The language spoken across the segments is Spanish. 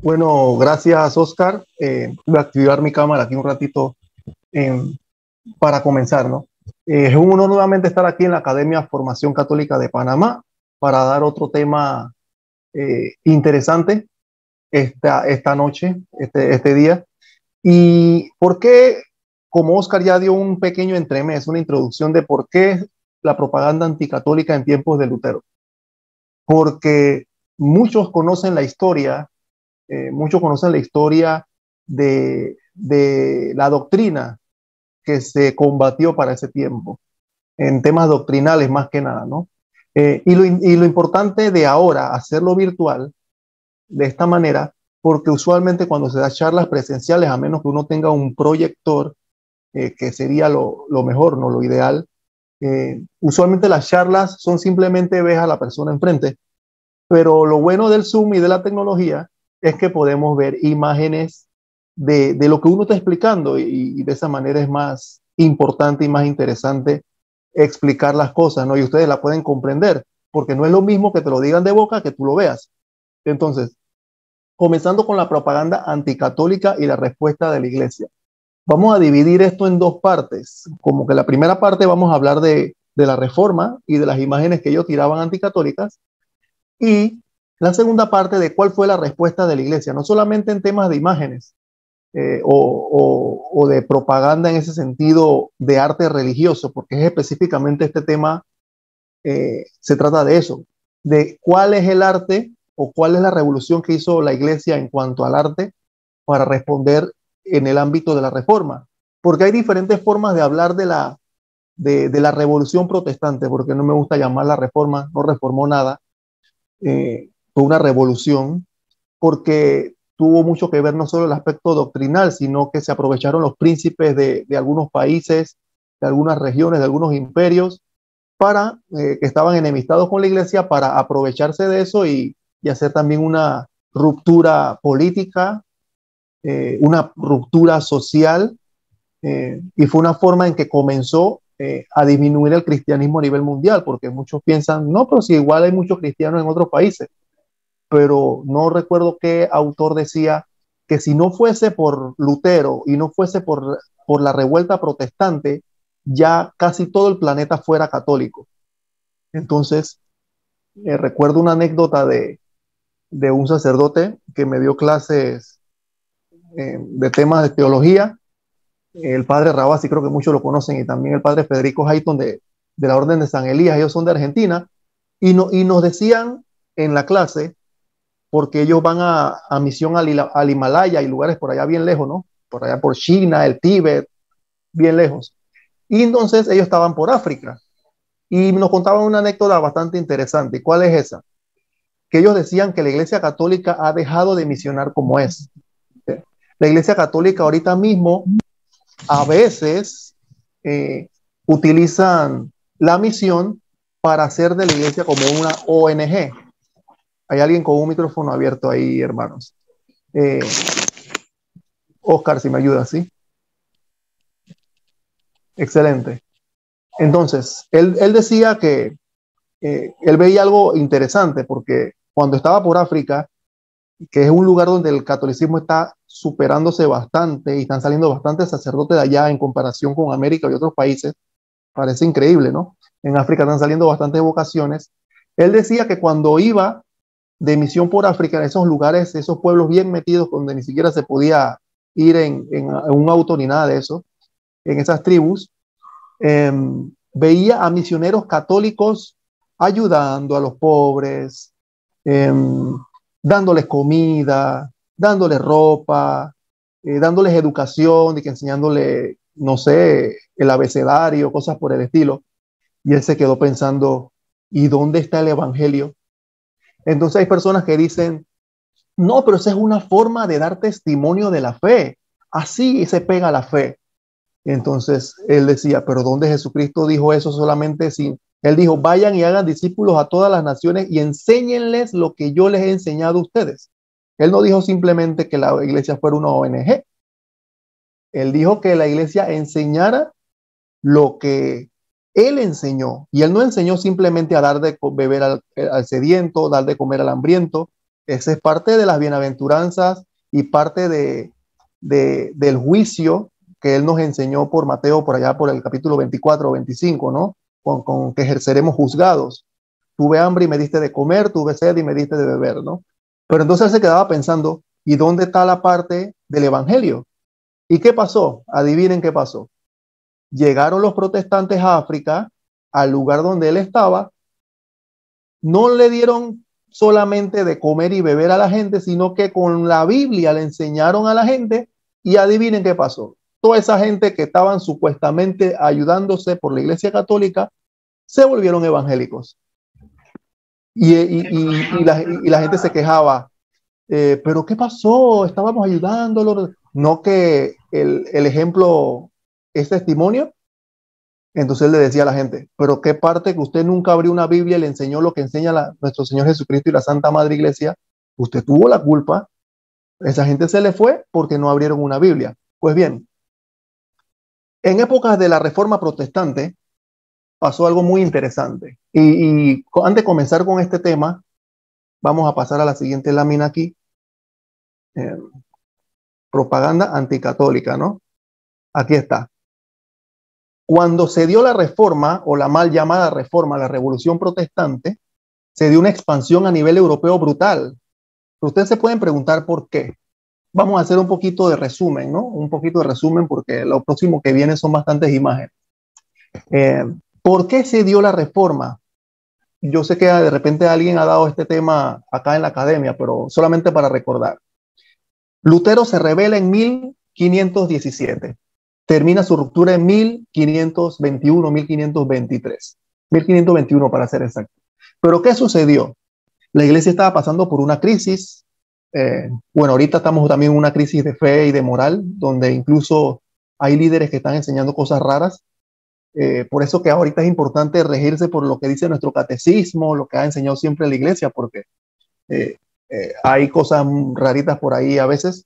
Bueno, gracias, Oscar. Voy a activar mi cámara aquí un ratito eh, para comenzar, ¿no? Es un honor nuevamente estar aquí en la Academia Formación Católica de Panamá para dar otro tema interesante esta noche, este día. ¿Y por qué, como Oscar ya dio un pequeño entremés, una introducción de por qué la propaganda anticatólica en tiempos de Lutero? Porque muchos conocen la historia, muchos conocen la historia de la doctrina que se combatió para ese tiempo, en temas doctrinales más que nada, ¿no? Y lo importante de ahora, hacerlo virtual, de esta manera, porque usualmente cuando se da charlas presenciales, a menos que uno tenga un proyector, que sería lo mejor, no lo ideal, usualmente las charlas son simplemente ves a la persona enfrente, pero lo bueno del Zoom y de la tecnología es que podemos ver imágenes de lo que uno está explicando y de esa manera es más importante y más interesante explicar las cosas, ¿no? Y ustedes la pueden comprender, porque no es lo mismo que te lo digan de boca que tú lo veas. Entonces, comenzando con la propaganda anticatólica y la respuesta de la iglesia. Vamos a dividir esto en dos partes. Como que la primera parte vamos a hablar de la reforma y de las imágenes que ellos tiraban anticatólicas. Y la segunda parte de cuál fue la respuesta de la iglesia, no solamente en temas de imágenes o de propaganda en ese sentido de arte religioso, porque es específicamente este tema, se trata de eso, de cuál es el arte o cuál es la revolución que hizo la iglesia en cuanto al arte para responder en el ámbito de la reforma. Porque hay diferentes formas de hablar de la revolución protestante, porque no me gusta llamar la reforma, no reformó nada, fue una revolución, porque tuvo mucho que ver no solo el aspecto doctrinal, sino que se aprovecharon los príncipes de algunos países, de algunas regiones, de algunos imperios, para que estaban enemistados con la iglesia, para aprovecharse de eso y hacer también una ruptura política, una ruptura social, y fue una forma en que comenzó a disminuir el cristianismo a nivel mundial, porque muchos piensan, no, pero si igual hay muchos cristianos en otros países, pero no recuerdo qué autor decía que si no fuese por Lutero y no fuese por la revuelta protestante, ya casi todo el planeta fuera católico. Entonces, recuerdo una anécdota de un sacerdote que me dio clases de temas de teología, el padre Rabasi, creo que muchos lo conocen, y también el padre Federico Hayton de la Orden de San Elías, ellos son de Argentina, y nos decían en la clase, porque ellos van a misión al Himalaya y lugares por allá bien lejos, ¿no? Por allá por China, el Tíbet, bien lejos. Y entonces ellos estaban por África y nos contaban una anécdota bastante interesante. ¿Y cuál es esa? Que ellos decían que la Iglesia Católica ha dejado de misionar como es. La Iglesia Católica ahorita mismo a veces eh, utilizan la misión para hacer de la iglesia como una ONG. Hay alguien con un micrófono abierto ahí, hermanos. Eh, Oscar, si me ayuda, ¿sí? Excelente. Entonces, él decía que él veía algo interesante porque cuando estaba por África, que es un lugar donde el catolicismo está superándose bastante y están saliendo bastantes sacerdotes de allá en comparación con América y otros países, parece increíble, ¿no? En África están saliendo bastantes vocaciones. Él decía que cuando iba de misión por África, en esos lugares, esos pueblos bien metidos, donde ni siquiera se podía ir en un auto ni nada de eso, en esas tribus, eh, veía a misioneros católicos ayudando a los pobres, eh, dándoles comida, dándoles ropa, dándoles educación y que enseñándole, no sé, el abecedario, cosas por el estilo. Y él se quedó pensando, ¿y dónde está el evangelio? Entonces hay personas que dicen, no, pero esa es una forma de dar testimonio de la fe. Así se pega la fe. Entonces él decía, pero ¿dónde Jesucristo dijo eso solamente sin? Él dijo, vayan y hagan discípulos a todas las naciones y enséñenles lo que yo les he enseñado a ustedes. Él no dijo simplemente que la iglesia fuera una ONG. Él dijo que la iglesia enseñara lo que él enseñó. Y él no enseñó simplemente a dar de beber al sediento, dar de comer al hambriento. Esa es parte de las bienaventuranzas y parte del juicio que él nos enseñó por Mateo, por allá por el capítulo 24 o 25, ¿no? Con que ejerceremos juzgados. Tuve hambre y me diste de comer, tuve sed y me diste de beber, ¿no? Pero entonces él se quedaba pensando, ¿y dónde está la parte del evangelio? ¿Y qué pasó? Adivinen qué pasó. Llegaron los protestantes a África, al lugar donde él estaba, no le dieron solamente de comer y beber a la gente, sino que con la Biblia le enseñaron a la gente y adivinen qué pasó. Toda esa gente que estaban supuestamente ayudándose por la Iglesia Católica se volvieron evangélicos. Y la gente se quejaba, pero ¿qué pasó? Estábamos ayudándolo. No que el ejemplo es testimonio. Entonces él le decía a la gente, pero qué parte que usted nunca abrió una Biblia y le enseñó lo que enseña nuestro Señor Jesucristo y la Santa Madre Iglesia, usted tuvo la culpa. Esa gente se le fue porque no abrieron una Biblia. Pues bien, en épocas de la Reforma Protestante pasó algo muy interesante. Y antes de comenzar con este tema, vamos a pasar a la siguiente lámina aquí. Eh, Propaganda anticatólica, ¿no? Aquí está. Cuando se dio la reforma, o la mal llamada reforma, la revolución protestante, se dio una expansión a nivel europeo brutal. Ustedes se pueden preguntar por qué. Vamos a hacer un poquito de resumen, ¿no? Un poquito de resumen porque lo próximo que viene son bastantes imágenes. ¿Por qué se dio la reforma? Yo sé que de repente alguien ha dado este tema acá en la academia, pero solamente para recordar. Lutero se revela en 1517. Termina su ruptura en 1521, 1523. 1521 para ser exacto. Pero ¿qué sucedió? La iglesia estaba pasando por una crisis. Bueno, ahorita estamos también en una crisis de fe y de moral, donde incluso hay líderes que están enseñando cosas raras. Por eso que ahorita es importante regirse por lo que dice nuestro catecismo, lo que ha enseñado siempre la iglesia, porque hay cosas raritas por ahí a veces.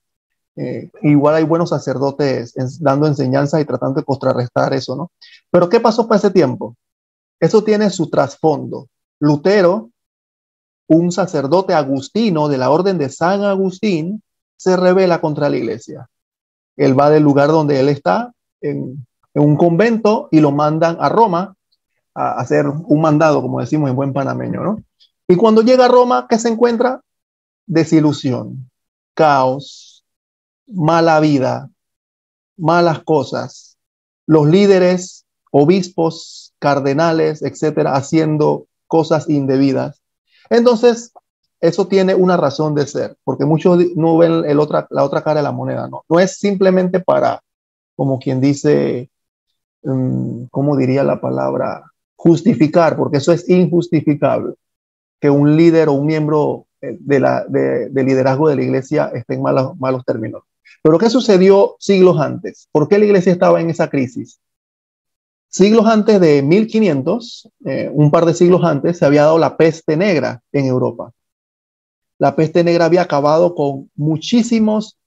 Igual hay buenos sacerdotes dando enseñanza y tratando de contrarrestar eso, ¿no? Pero ¿qué pasó para ese tiempo? Eso tiene su trasfondo. Lutero, un sacerdote agustino de la orden de San Agustín, se rebela contra la iglesia. Él va del lugar donde él está, en un convento, y lo mandan a Roma a hacer un mandado, como decimos en buen panameño, ¿no? Y cuando llega a Roma, ¿qué se encuentra? Desilusión, caos, mala vida, malas cosas. Los líderes, obispos, cardenales, etcétera, haciendo cosas indebidas. Entonces, eso tiene una razón de ser, porque muchos no ven la otra cara de la moneda, ¿no? No es simplemente para, como quien dice, ¿cómo diría la palabra? Justificar, porque eso es injustificable, que un líder o un miembro de liderazgo de la iglesia esté en malos términos. Pero ¿qué sucedió siglos antes? ¿Por qué la iglesia estaba en esa crisis? Siglos antes de 1500, un par de siglos antes, se había dado la peste negra en Europa. La peste negra había acabado con muchísimas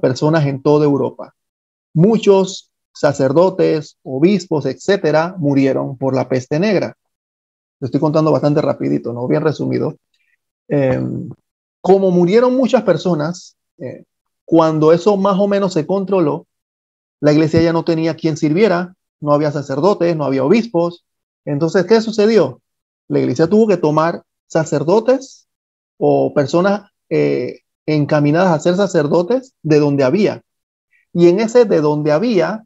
personas en toda Europa. Muchos sacerdotes, obispos, etcétera, murieron por la peste negra. Lo estoy contando bastante rapidito, ¿no? Bien resumido. Como murieron muchas personas, cuando eso más o menos se controló, la iglesia ya no tenía quien sirviera, no había sacerdotes, no había obispos. Entonces, ¿qué sucedió? La iglesia tuvo que tomar sacerdotes o personas encaminadas a ser sacerdotes de donde había. Y en ese de donde había,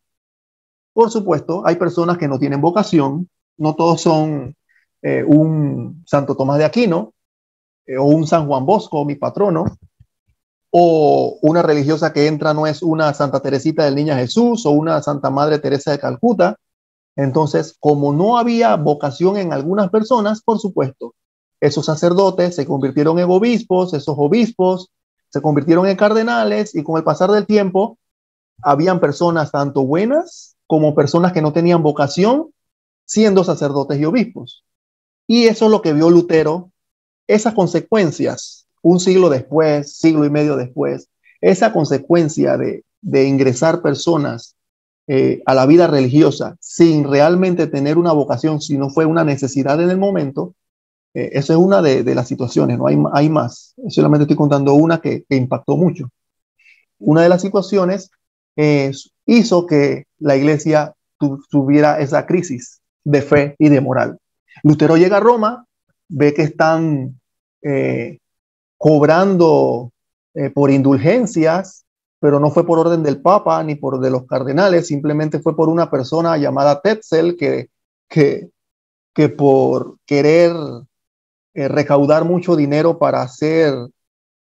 por supuesto, hay personas que no tienen vocación, no todos son un Santo Tomás de Aquino o un San Juan Bosco, mi patrono, o una religiosa que entra no es una Santa Teresita del Niño Jesús o una Santa Madre Teresa de Calcuta. Entonces, como no había vocación en algunas personas, por supuesto, esos sacerdotes se convirtieron en obispos, esos obispos se convirtieron en cardenales, y con el pasar del tiempo, habían personas tanto buenas como personas que no tenían vocación siendo sacerdotes y obispos. Y eso es lo que vio Lutero, esas consecuencias un siglo después, siglo y medio después, esa consecuencia de ingresar personas a la vida religiosa sin realmente tener una vocación, si no fue una necesidad en el momento, esa es una de las situaciones, no hay más. Solamente estoy contando una que impactó mucho. Una de las situaciones hizo que la iglesia tuviera esa crisis de fe y de moral. Lutero llega a Roma, ve que están eh, cobrando por indulgencias, pero no fue por orden del Papa ni por de los cardenales, simplemente fue por una persona llamada Tetzel que, que por querer recaudar mucho dinero para hacer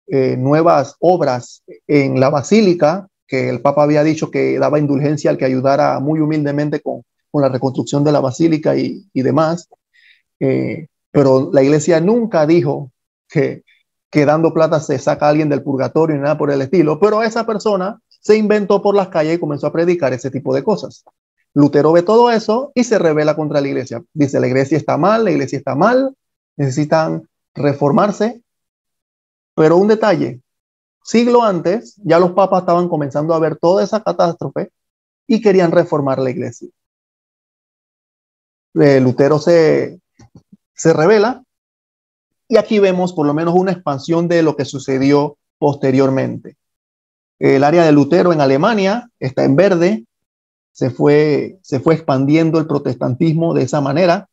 nuevas obras en la basílica, que el Papa había dicho que daba indulgencia al que ayudara muy humildemente con la reconstrucción de la basílica y demás. Pero la iglesia nunca dijo que dando plata se saca a alguien del purgatorio ni nada por el estilo, pero esa persona se inventó por las calles y comenzó a predicar ese tipo de cosas. Lutero ve todo eso y se rebela contra la iglesia. Dice, la iglesia está mal, necesitan reformarse. Pero un detalle, siglo antes, ya los papas estaban comenzando a ver toda esa catástrofe y querían reformar la iglesia. Lutero se revela y aquí vemos por lo menos una expansión de lo que sucedió posteriormente. El área de Lutero en Alemania está en verde, se fue expandiendo el protestantismo de esa manera.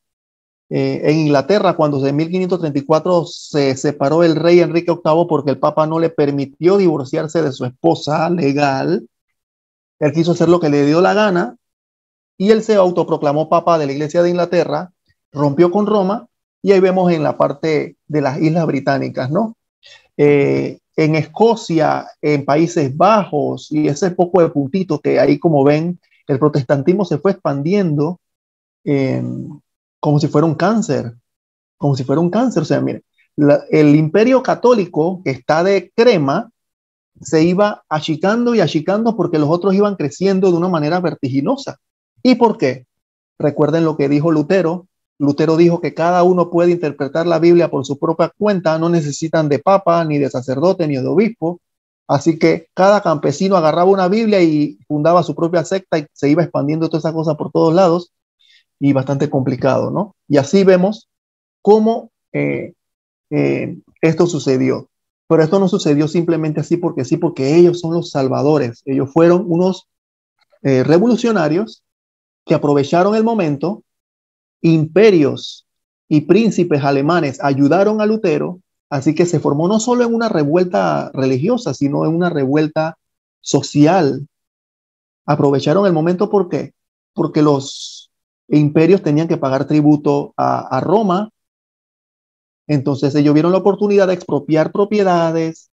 En Inglaterra, cuando en 1534 se separó el rey Enrique VIII porque el Papa no le permitió divorciarse de su esposa legal, él quiso hacer lo que le dio la gana y él se autoproclamó Papa de la Iglesia de Inglaterra, rompió con Roma y ahí vemos en la parte de las Islas Británicas, ¿no? En Escocia, en Países Bajos y ese poco de puntito que ahí como ven, el protestantismo se fue expandiendo como si fuera un cáncer, como si fuera un cáncer. O sea, mire, el imperio católico que está de crema se iba achicando y achicando porque los otros iban creciendo de una manera vertiginosa. ¿Y por qué? Recuerden lo que dijo Lutero. Lutero dijo que cada uno puede interpretar la Biblia por su propia cuenta, no necesitan de papa, ni de sacerdote, ni de obispo. Así que cada campesino agarraba una Biblia y fundaba su propia secta y se iba expandiendo toda esa cosa por todos lados y bastante complicado, ¿no? Y así vemos cómo esto sucedió. Pero esto no sucedió simplemente así, porque ellos son los salvadores. Ellos fueron unos revolucionarios que aprovecharon el momento. Imperios y príncipes alemanes ayudaron a Lutero, así que se formó no solo en una revuelta religiosa, sino en una revuelta social. Aprovecharon el momento, ¿por qué? Porque los imperios tenían que pagar tributo a Roma. Entonces ellos vieron la oportunidad de expropiar propiedades,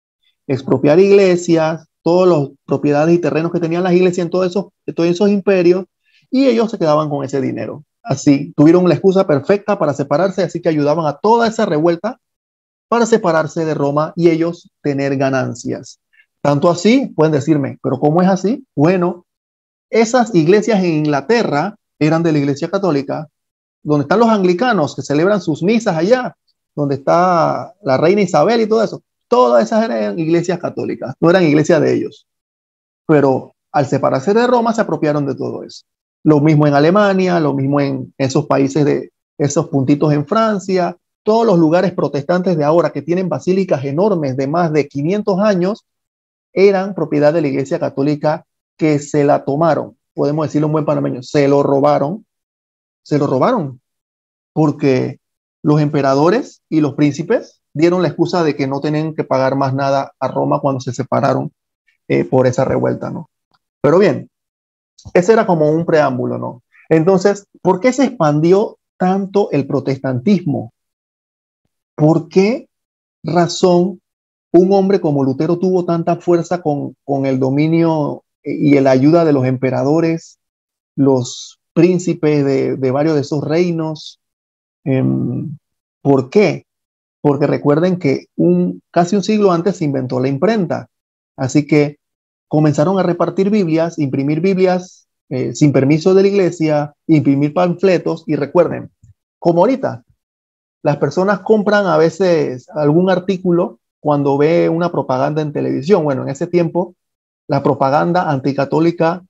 expropiar iglesias, todas las propiedades y terrenos que tenían las iglesias en todos esos imperios, y ellos se quedaban con ese dinero. Así, tuvieron la excusa perfecta para separarse, así que ayudaban a toda esa revuelta para separarse de Roma y ellos tener ganancias. Tanto así, pueden decirme, ¿pero cómo es así? Bueno, esas iglesias en Inglaterra eran de la iglesia católica, donde están los anglicanos que celebran sus misas allá, donde está la reina Isabel y todo eso. Todas esas eran iglesias católicas, no eran iglesias de ellos. Pero al separarse de Roma se apropiaron de todo eso. Lo mismo en Alemania, lo mismo en esos países de esos puntitos en Francia, todos los lugares protestantes de ahora que tienen basílicas enormes de más de 500 años, eran propiedad de la iglesia católica que se la tomaron, podemos decirlo en buen panameño, se lo robaron, porque los emperadores y los príncipes dieron la excusa de que no tenían que pagar más nada a Roma cuando se separaron por esa revuelta, ¿no? Pero bien, ese era como un preámbulo, ¿no? Entonces, ¿por qué se expandió tanto el protestantismo? ¿Por qué razón un hombre como Lutero tuvo tanta fuerza con el dominio y la ayuda de los emperadores, los príncipes de varios de esos reinos? ¿Por qué? Porque recuerden que casi un siglo antes se inventó la imprenta. Así que comenzaron a repartir Biblias, imprimir Biblias sin permiso de la iglesia, imprimir panfletos y recuerden, como ahorita, las personas compran a veces algún artículo cuando ve una propaganda en televisión. Bueno, en ese tiempo, la propaganda anticatólica,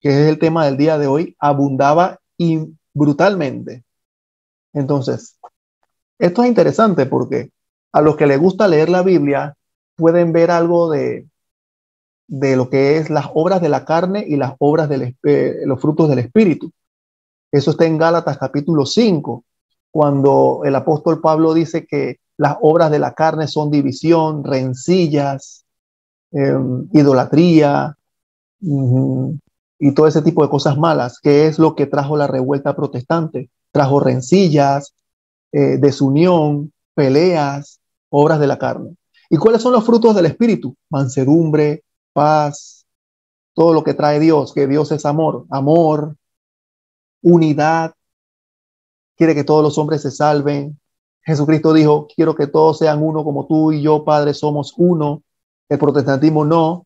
que es el tema del día de hoy, abundaba y brutalmente. Entonces, esto es interesante porque a los que les gusta leer la Biblia pueden ver algo de lo que es las obras de la carne y las obras los frutos del Espíritu. Eso está en Gálatas capítulo 5, cuando el apóstol Pablo dice que las obras de la carne son división, rencillas, idolatría, y todo ese tipo de cosas malas, que es lo que trajo la revuelta protestante. Trajo rencillas, desunión, peleas, obras de la carne. ¿Y cuáles son los frutos del Espíritu? Mansedumbre, paz, todo lo que trae Dios, que Dios es amor, amor, unidad, quiere que todos los hombres se salven. Jesucristo dijo, quiero que todos sean uno como tú y yo, Padre, somos uno. El protestantismo no.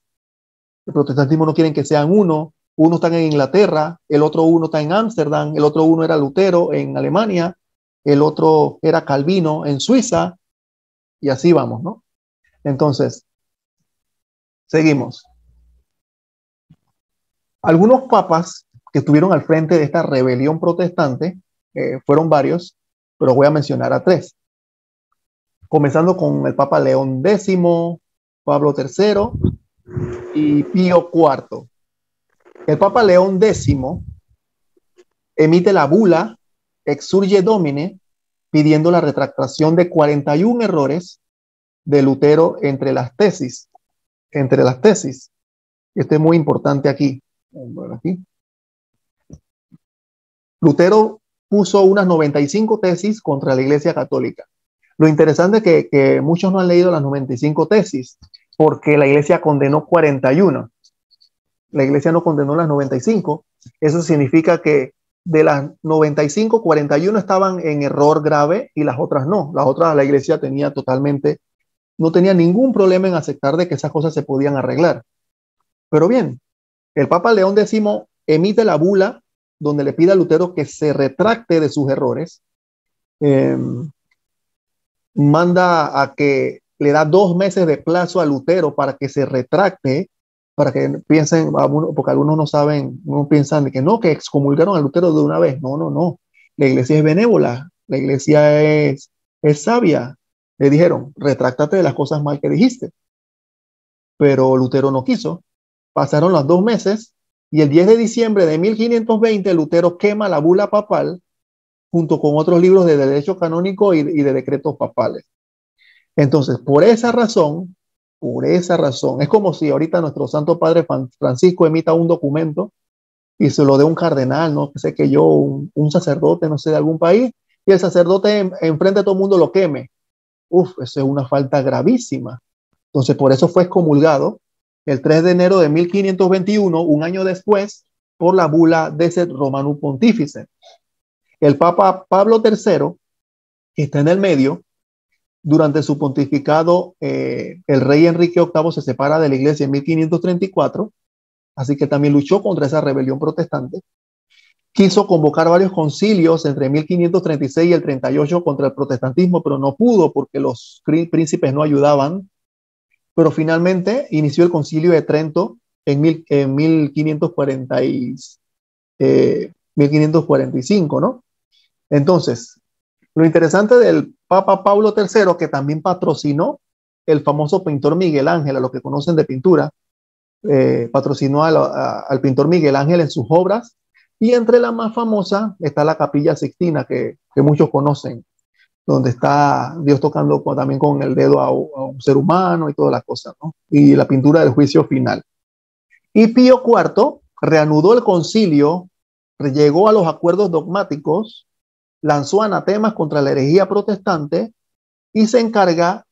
El protestantismo no quieren que sean uno. Uno está en Inglaterra, el otro uno está en Ámsterdam, el otro uno era Lutero en Alemania, el otro era Calvino en Suiza, y así vamos, ¿no? Entonces, seguimos. Algunos papas que estuvieron al frente de esta rebelión protestante, fueron varios, pero voy a mencionar a tres. Comenzando con el Papa León X, Pablo III y Pío IV. El Papa León X emite la bula Exsurge Domine, pidiendo la retractación de 41 errores de Lutero entre las tesis. Este es muy importante aquí. Lutero puso unas 95 tesis contra la Iglesia Católica. Lo interesante es que muchos no han leído las 95 tesis, porque la Iglesia condenó 41. La Iglesia no condenó las 95. Eso significa que de las 95, 41 estaban en error grave y las otras no. Las otras la Iglesia tenía totalmente, no tenía ningún problema en aceptar de que esas cosas se podían arreglar. Pero bien, el Papa León X emite la bula donde le pide a Lutero que se retracte de sus errores. Manda a que le da 2 meses de plazo a Lutero para que se retracte, para que piensen, porque algunos no saben, no piensan de que no, que excomulgaron a Lutero de una vez. No, no, no. La iglesia es benévola, la iglesia es sabia. Le dijeron, retráctate de las cosas mal que dijiste. Pero Lutero no quiso. Pasaron los 2 meses y el 10 de diciembre de 1520 Lutero quema la bula papal junto con otros libros de derecho canónico y de decretos papales. Entonces, por esa razón, es como si ahorita nuestro Santo Padre Francisco emita un documento y se lo dé un cardenal, no sé que yo, un sacerdote, no sé, de algún país, y el sacerdote enfrente de todo el mundo lo queme. Eso es una falta gravísima. Entonces, por eso fue excomulgado el 3 de enero de 1521, un año después, por la bula Decet Romanum Pontifice. El Papa Pablo III, que está en el medio, durante su pontificado, el rey Enrique VIII se separa de la iglesia en 1534, así que también luchó contra esa rebelión protestante. Quiso convocar varios concilios entre 1536 y el 38 contra el protestantismo, pero no pudo porque los príncipes no ayudaban. Pero finalmente inició el concilio de Trento en 1545, ¿no? Entonces, lo interesante del Papa Pablo III, que también patrocinó el famoso pintor Miguel Ángel, a los que conocen de pintura, patrocinó al pintor Miguel Ángel en sus obras, y entre la más famosa está la Capilla Sixtina, que muchos conocen, donde está Dios tocando también con el dedo a un ser humano y todas las cosas, ¿no? Y la pintura del juicio final. Y Pío IV reanudó el concilio, llegó a los acuerdos dogmáticos, lanzó anatemas contra la herejía protestante y se encarga,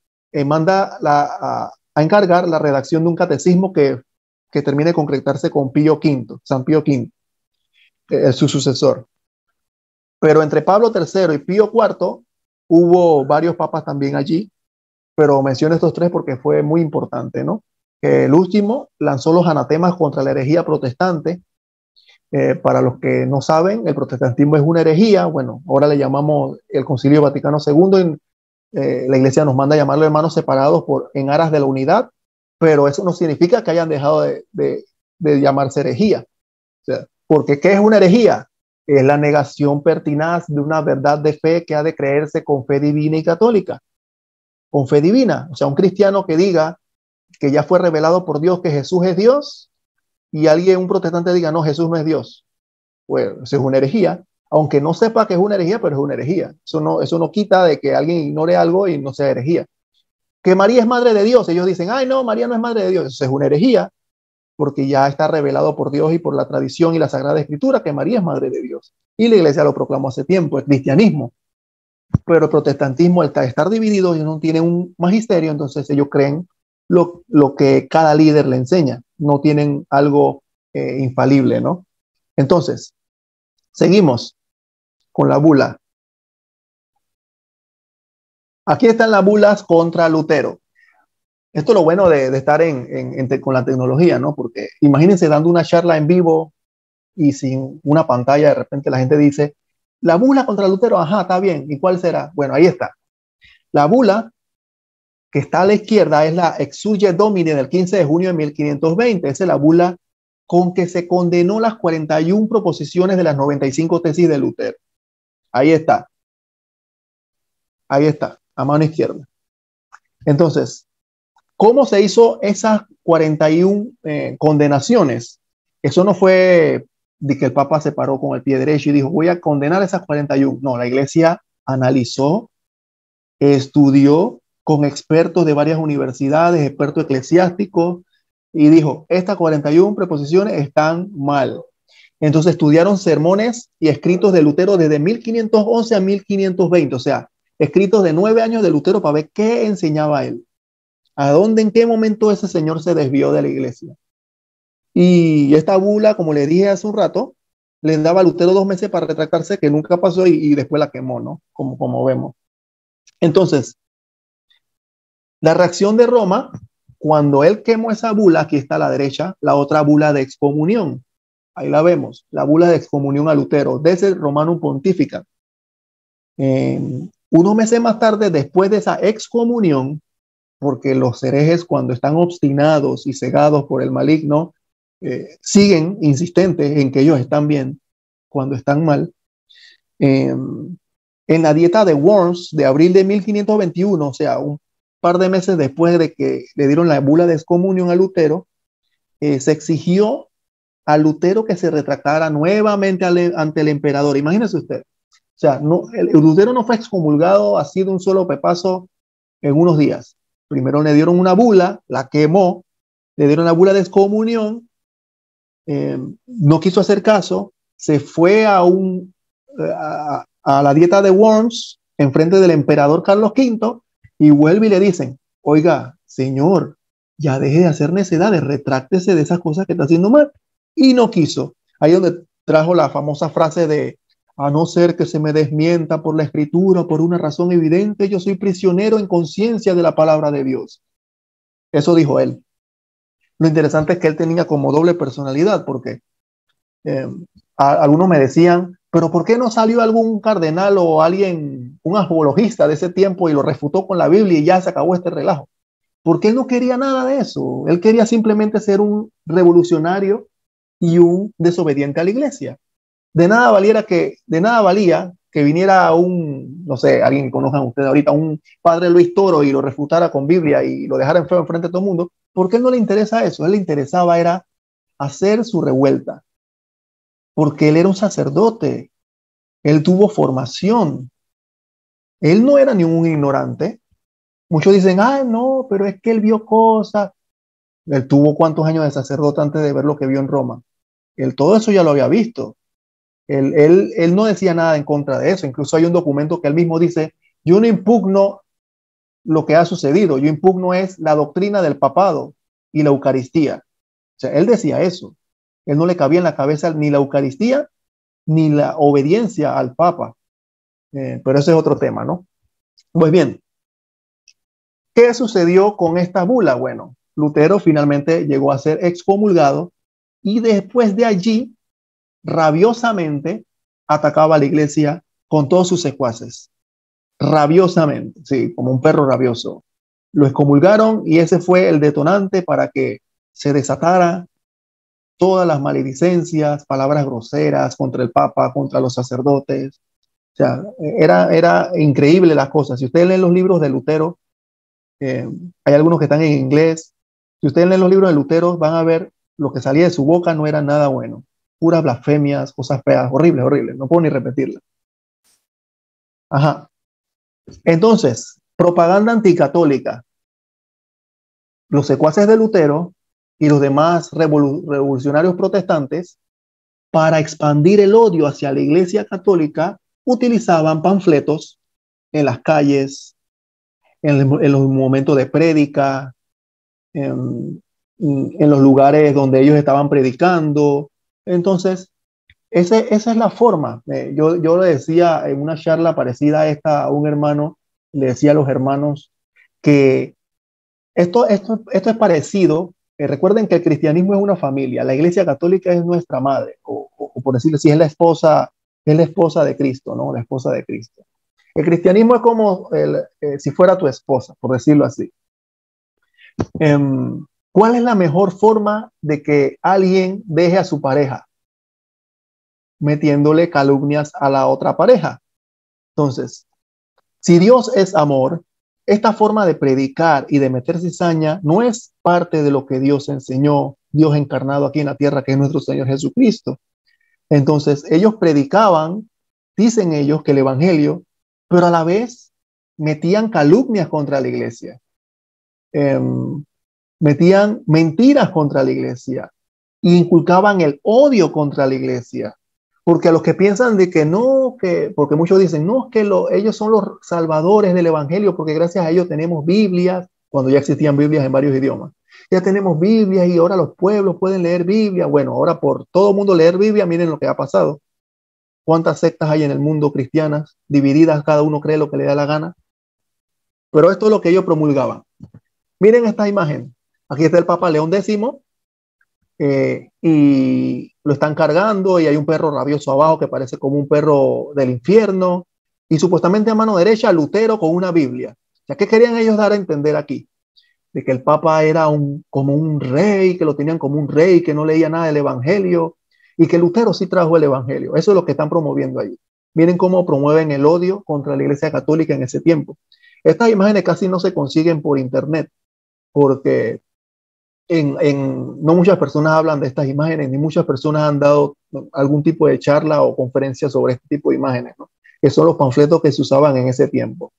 manda a encargar la redacción de un catecismo que termine de concretarse con Pío V, San Pío V, su sucesor. Pero entre Pablo III y Pío IV hubo varios papas también allí, pero menciono estos tres porque fue muy importante, ¿no? El último lanzó los anatemas contra la herejía protestante. Para los que no saben, el protestantismo es una herejía. Bueno, ahora le llamamos el Concilio Vaticano II La iglesia nos manda a llamarlo hermanos separados en aras de la unidad, pero eso no significa que hayan dejado de llamarse herejía. O sea, porque ¿qué es una herejía? Es la negación pertinaz de una verdad de fe que ha de creerse con fe divina y católica. Con fe divina. O sea, un cristiano que diga que ya fue revelado por Dios que Jesús es Dios y alguien, un protestante diga, no, Jesús no es Dios. Pues eso es una herejía. Aunque no sepa que es una herejía, pero es una herejía. Eso no quita de que alguien ignore algo y no sea herejía. Que María es madre de Dios. Ellos dicen, ay, no, María no es madre de Dios. Eso es una herejía, porque ya está revelado por Dios y por la tradición y la Sagrada Escritura que María es madre de Dios. Y la iglesia lo proclamó hace tiempo, el cristianismo. Pero el protestantismo, al estar dividido, ellos no tienen un magisterio, entonces ellos creen lo que cada líder le enseña. No tienen algo infalible, ¿no? Entonces, seguimos con la bula. Aquí están las bulas contra Lutero. Esto es lo bueno de estar con la tecnología, ¿no? Porque imagínense dando una charla en vivo y sin una pantalla, de repente la gente dice, la bula contra Lutero, ajá, está bien. ¿Y cuál será? Bueno, ahí está. La bula que está a la izquierda es la Exsurge Domini del 15 de junio de 1520. Esa es la bula con que se condenó las 41 proposiciones de las 95 tesis de Lutero. Ahí está. Ahí está, a mano izquierda. Entonces, ¿cómo se hizo esas 41 condenaciones? Eso no fue de que el Papa se paró con el pie derecho y dijo, voy a condenar esas 41. No, la iglesia analizó, estudió con expertos de varias universidades, expertos eclesiásticos, y dijo, estas 41 preposiciones están mal. Entonces estudiaron sermones y escritos de Lutero desde 1511 a 1520, o sea, escritos de 9 años de Lutero para ver qué enseñaba él. ¿A dónde, en qué momento ese señor se desvió de la iglesia? Y esta bula, como le dije hace un rato, le daba a Lutero 2 meses para retractarse, que nunca pasó y después la quemó, ¿no? Como vemos. Entonces, la reacción de Roma, cuando él quemó esa bula, aquí está a la derecha, la otra bula de excomunión. Ahí la vemos, la bula de excomunión a Lutero, desde el Romanum Pontificat. Unos meses más tarde, después de esa excomunión, porque los herejes cuando están obstinados y cegados por el maligno, siguen insistentes en que ellos están bien cuando están mal. En la dieta de Worms de abril de 1521, o sea, un par de meses después de que le dieron la bula de excomunión a Lutero, se exigió a Lutero que se retractara nuevamente ante el emperador. Imagínese usted. O sea, el Lutero no fue excomulgado así de un solo pepazo en unos días. Primero le dieron una bula, la quemó, le dieron la bula de excomunión, no quiso hacer caso, se fue a la dieta de Worms en frente del emperador Carlos V y vuelve y le dicen, oiga, señor, ya deje de hacer necedades, retráctese de esas cosas que está haciendo mal. Y no quiso. Ahí donde trajo la famosa frase de, a no ser que se me desmienta por la escritura, por una razón evidente, yo soy prisionero en conciencia de la palabra de Dios. Eso dijo él. Lo interesante es que él tenía como doble personalidad, porque algunos me decían, pero ¿por qué no salió algún cardenal o alguien, un apologista de ese tiempo y lo refutó con la Biblia y ya se acabó este relajo? Porque él no quería nada de eso. Él quería simplemente ser un revolucionario y un desobediente a la iglesia. De nada valía que viniera no sé, alguien que conozcan ustedes ahorita, un padre Luis Toro y lo refutara con Biblia y lo dejara enfermo enfrente de todo el mundo, porque a él no le interesa eso. A él le interesaba era hacer su revuelta, porque él era un sacerdote, él tuvo formación, él no era ningún ignorante. Muchos dicen, ah, no, pero es que él vio cosas. Él tuvo cuántos años de sacerdote antes de ver lo que vio en Roma. Él todo eso ya lo había visto. Él no decía nada en contra de eso. Incluso hay un documento que él mismo dice, yo no impugno lo que ha sucedido, yo impugno es la doctrina del papado y la Eucaristía. O sea, él decía eso. Él no le cabía en la cabeza ni la Eucaristía ni la obediencia al Papa. Pero ese es otro tema, ¿no? Pues bien, ¿qué sucedió con esta bula? Bueno, Lutero finalmente llegó a ser excomulgado y después de allí, rabiosamente, atacaba a la iglesia con todos sus secuaces. rabiosamente, sí, como un perro rabioso. Lo excomulgaron y ese fue el detonante para que se desatara todas las maledicencias, palabras groseras contra el Papa, contra los sacerdotes. O sea, era increíble las cosas. Si ustedes leen los libros de Lutero, hay algunos que están en inglés. Si ustedes leen los libros de Lutero, van a ver lo que salía de su boca no era nada bueno. Puras blasfemias, cosas feas, horribles, horribles. No puedo ni repetirlas. Ajá. Entonces, propaganda anticatólica. Los secuaces de Lutero y los demás revolucionarios protestantes, para expandir el odio hacia la Iglesia Católica, utilizaban panfletos en las calles, en los momentos de prédica, en los lugares donde ellos estaban predicando. Entonces, esa es la forma. Yo le decía en una charla parecida a esta a un hermano, le decía a los hermanos que esto es parecido. Recuerden que el cristianismo es una familia, la Iglesia Católica es nuestra madre, o por decirlo así, es la esposa de Cristo, ¿no? La esposa de Cristo. El cristianismo es como si fuera tu esposa, por decirlo así. ¿Cuál es la mejor forma de que alguien deje a su pareja? Metiéndole calumnias a la otra pareja. Entonces, si Dios es amor, esta forma de predicar y de meter cizaña no es parte de lo que Dios enseñó, Dios encarnado aquí en la tierra, que es nuestro Señor Jesucristo. Entonces, ellos predicaban, dicen ellos, que el evangelio, pero a la vez metían calumnias contra la iglesia, metían mentiras contra la iglesia e inculcaban el odio contra la iglesia. Porque a los que piensan de que no, porque muchos dicen, no, es que ellos son los salvadores del evangelio, porque gracias a ellos tenemos Biblias, cuando ya existían Biblias en varios idiomas. Ya tenemos Biblias y ahora los pueblos pueden leer Biblia. Bueno, ahora por todo mundo leer Biblia, miren lo que ha pasado. ¿Cuántas sectas hay en el mundo cristianas, divididas, cada uno cree lo que le da la gana? Pero esto es lo que ellos promulgaban. Miren esta imagen. Aquí está el Papa León X, y lo están cargando y hay un perro rabioso abajo que parece como un perro del infierno y supuestamente a mano derecha Lutero con una Biblia. O sea, ¿qué querían ellos dar a entender aquí? De que el Papa era como un rey, que lo tenían como un rey, que no leía nada del Evangelio y que Lutero sí trajo el Evangelio. Eso es lo que están promoviendo allí. Miren cómo promueven el odio contra la Iglesia Católica en ese tiempo. Estas imágenes casi no se consiguen por internet porque no muchas personas hablan de estas imágenes, ni muchas personas han dado algún tipo de charla o conferencia sobre este tipo de imágenes, ¿no? Que son los panfletos que se usaban en ese tiempo.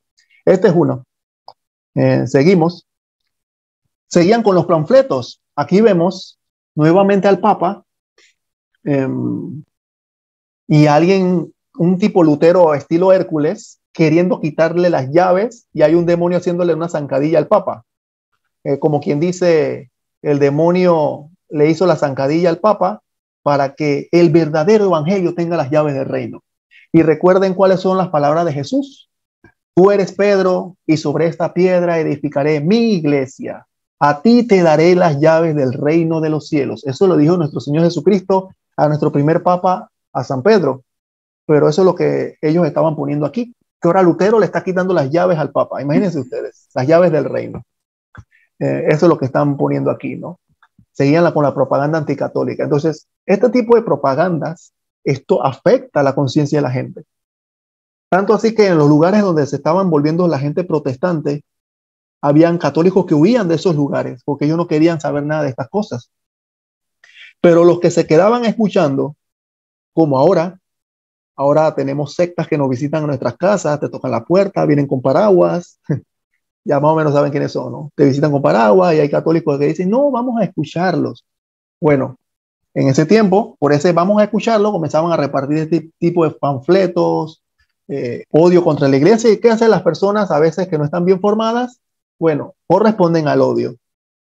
Este es uno. Seguimos. Seguían con los panfletos. Aquí vemos nuevamente al Papa y alguien, un tipo Lutero estilo Hércules, queriendo quitarle las llaves y hay un demonio haciéndole una zancadilla al Papa. Como quien dice, el demonio le hizo la zancadilla al Papa para que el verdadero evangelio tenga las llaves del reino. Y recuerden cuáles son las palabras de Jesús. Tú eres Pedro y sobre esta piedra edificaré mi iglesia. A ti te daré las llaves del reino de los cielos. Eso lo dijo nuestro Señor Jesucristo a nuestro primer Papa, a San Pedro. Pero eso es lo que ellos estaban poniendo aquí. Que ahora Lutero le está quitando las llaves al Papa. Imagínense ustedes, las llaves del reino. Eso es lo que están poniendo aquí, ¿no? Seguían con la propaganda anticatólica. Entonces, este tipo de propagandas, esto afecta a la conciencia de la gente. Tanto así que en los lugares donde se estaban volviendo la gente protestante, habían católicos que huían de esos lugares porque ellos no querían saber nada de estas cosas. Pero los que se quedaban escuchando, como ahora tenemos sectas que nos visitan a nuestras casas, te tocan la puerta, vienen con paraguas, ya más o menos saben quiénes son, ¿no? Te visitan con paraguas y hay católicos que dicen, no, vamos a escucharlos. Bueno, en ese tiempo, por ese vamos a escucharlo, comenzaban a repartir este tipo de panfletos, odio contra la iglesia. ¿Y qué hacen las personas a veces que no están bien formadas? Bueno, corresponden al odio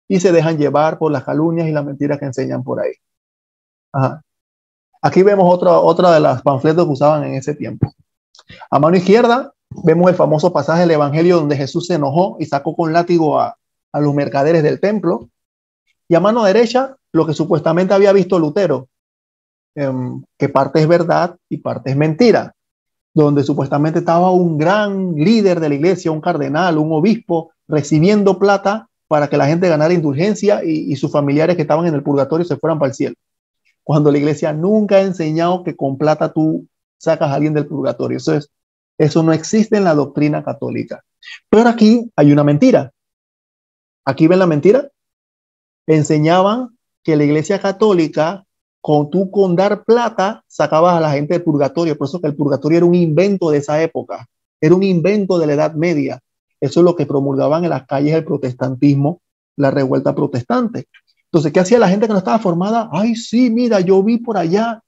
y se dejan llevar por las calumnias y las mentiras que enseñan por ahí. Ajá. Aquí vemos otra de las panfletos que usaban en ese tiempo. A mano izquierda vemos el famoso pasaje del Evangelio donde Jesús se enojó y sacó con látigo a los mercaderes del templo. Y a mano derecha, lo que supuestamente había visto Lutero, que parte es verdad y parte es mentira. donde supuestamente estaba un gran líder de la iglesia, un cardenal, un obispo, recibiendo plata para que la gente ganara indulgencia y sus familiares que estaban en el purgatorio se fueran para el cielo. Cuando la iglesia nunca ha enseñado que con plata tú sacas a alguien del purgatorio. Eso no existe en la doctrina católica. Pero aquí hay una mentira. Aquí ven la mentira. Enseñaban que la iglesia católica, con dar plata, sacabas a la gente del purgatorio. Por eso que el purgatorio era un invento de esa época. Era un invento de la Edad Media. Eso es lo que promulgaban en las calles el protestantismo, la revuelta protestante. Entonces, ¿qué hacía la gente que no estaba formada? Ay, sí, mira, yo vi por allá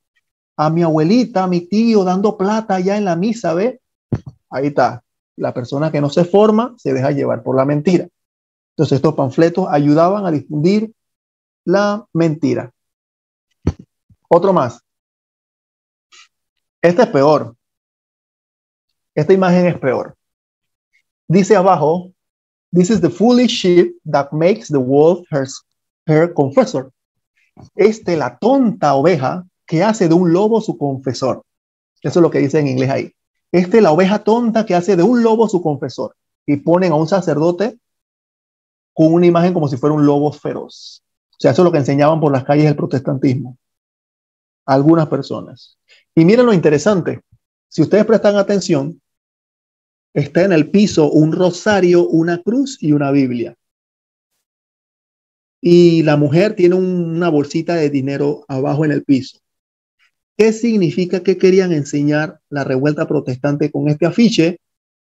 a mi abuelita, a mi tío dando plata allá en la misa, ¿ve? Ahí está. La persona que no se forma se deja llevar por la mentira. Entonces, estos panfletos ayudaban a difundir la mentira. Otro más. Este es peor. Esta imagen es peor. Dice abajo, this is the foolish sheep that makes the wolf her confessor. La tonta oveja que hace de un lobo su confesor. Eso es lo que dice en inglés ahí. La oveja tonta que hace de un lobo su confesor. Y ponen a un sacerdote con una imagen como si fuera un lobo feroz. O sea, eso es lo que enseñaban por las calles del protestantismo. Algunas personas. Y miren lo interesante. Si ustedes prestan atención, está en el piso un rosario, una cruz y una Biblia. Y la mujer tiene una bolsita de dinero abajo en el piso. ¿Qué significa? Que querían enseñar la revuelta protestante con este afiche?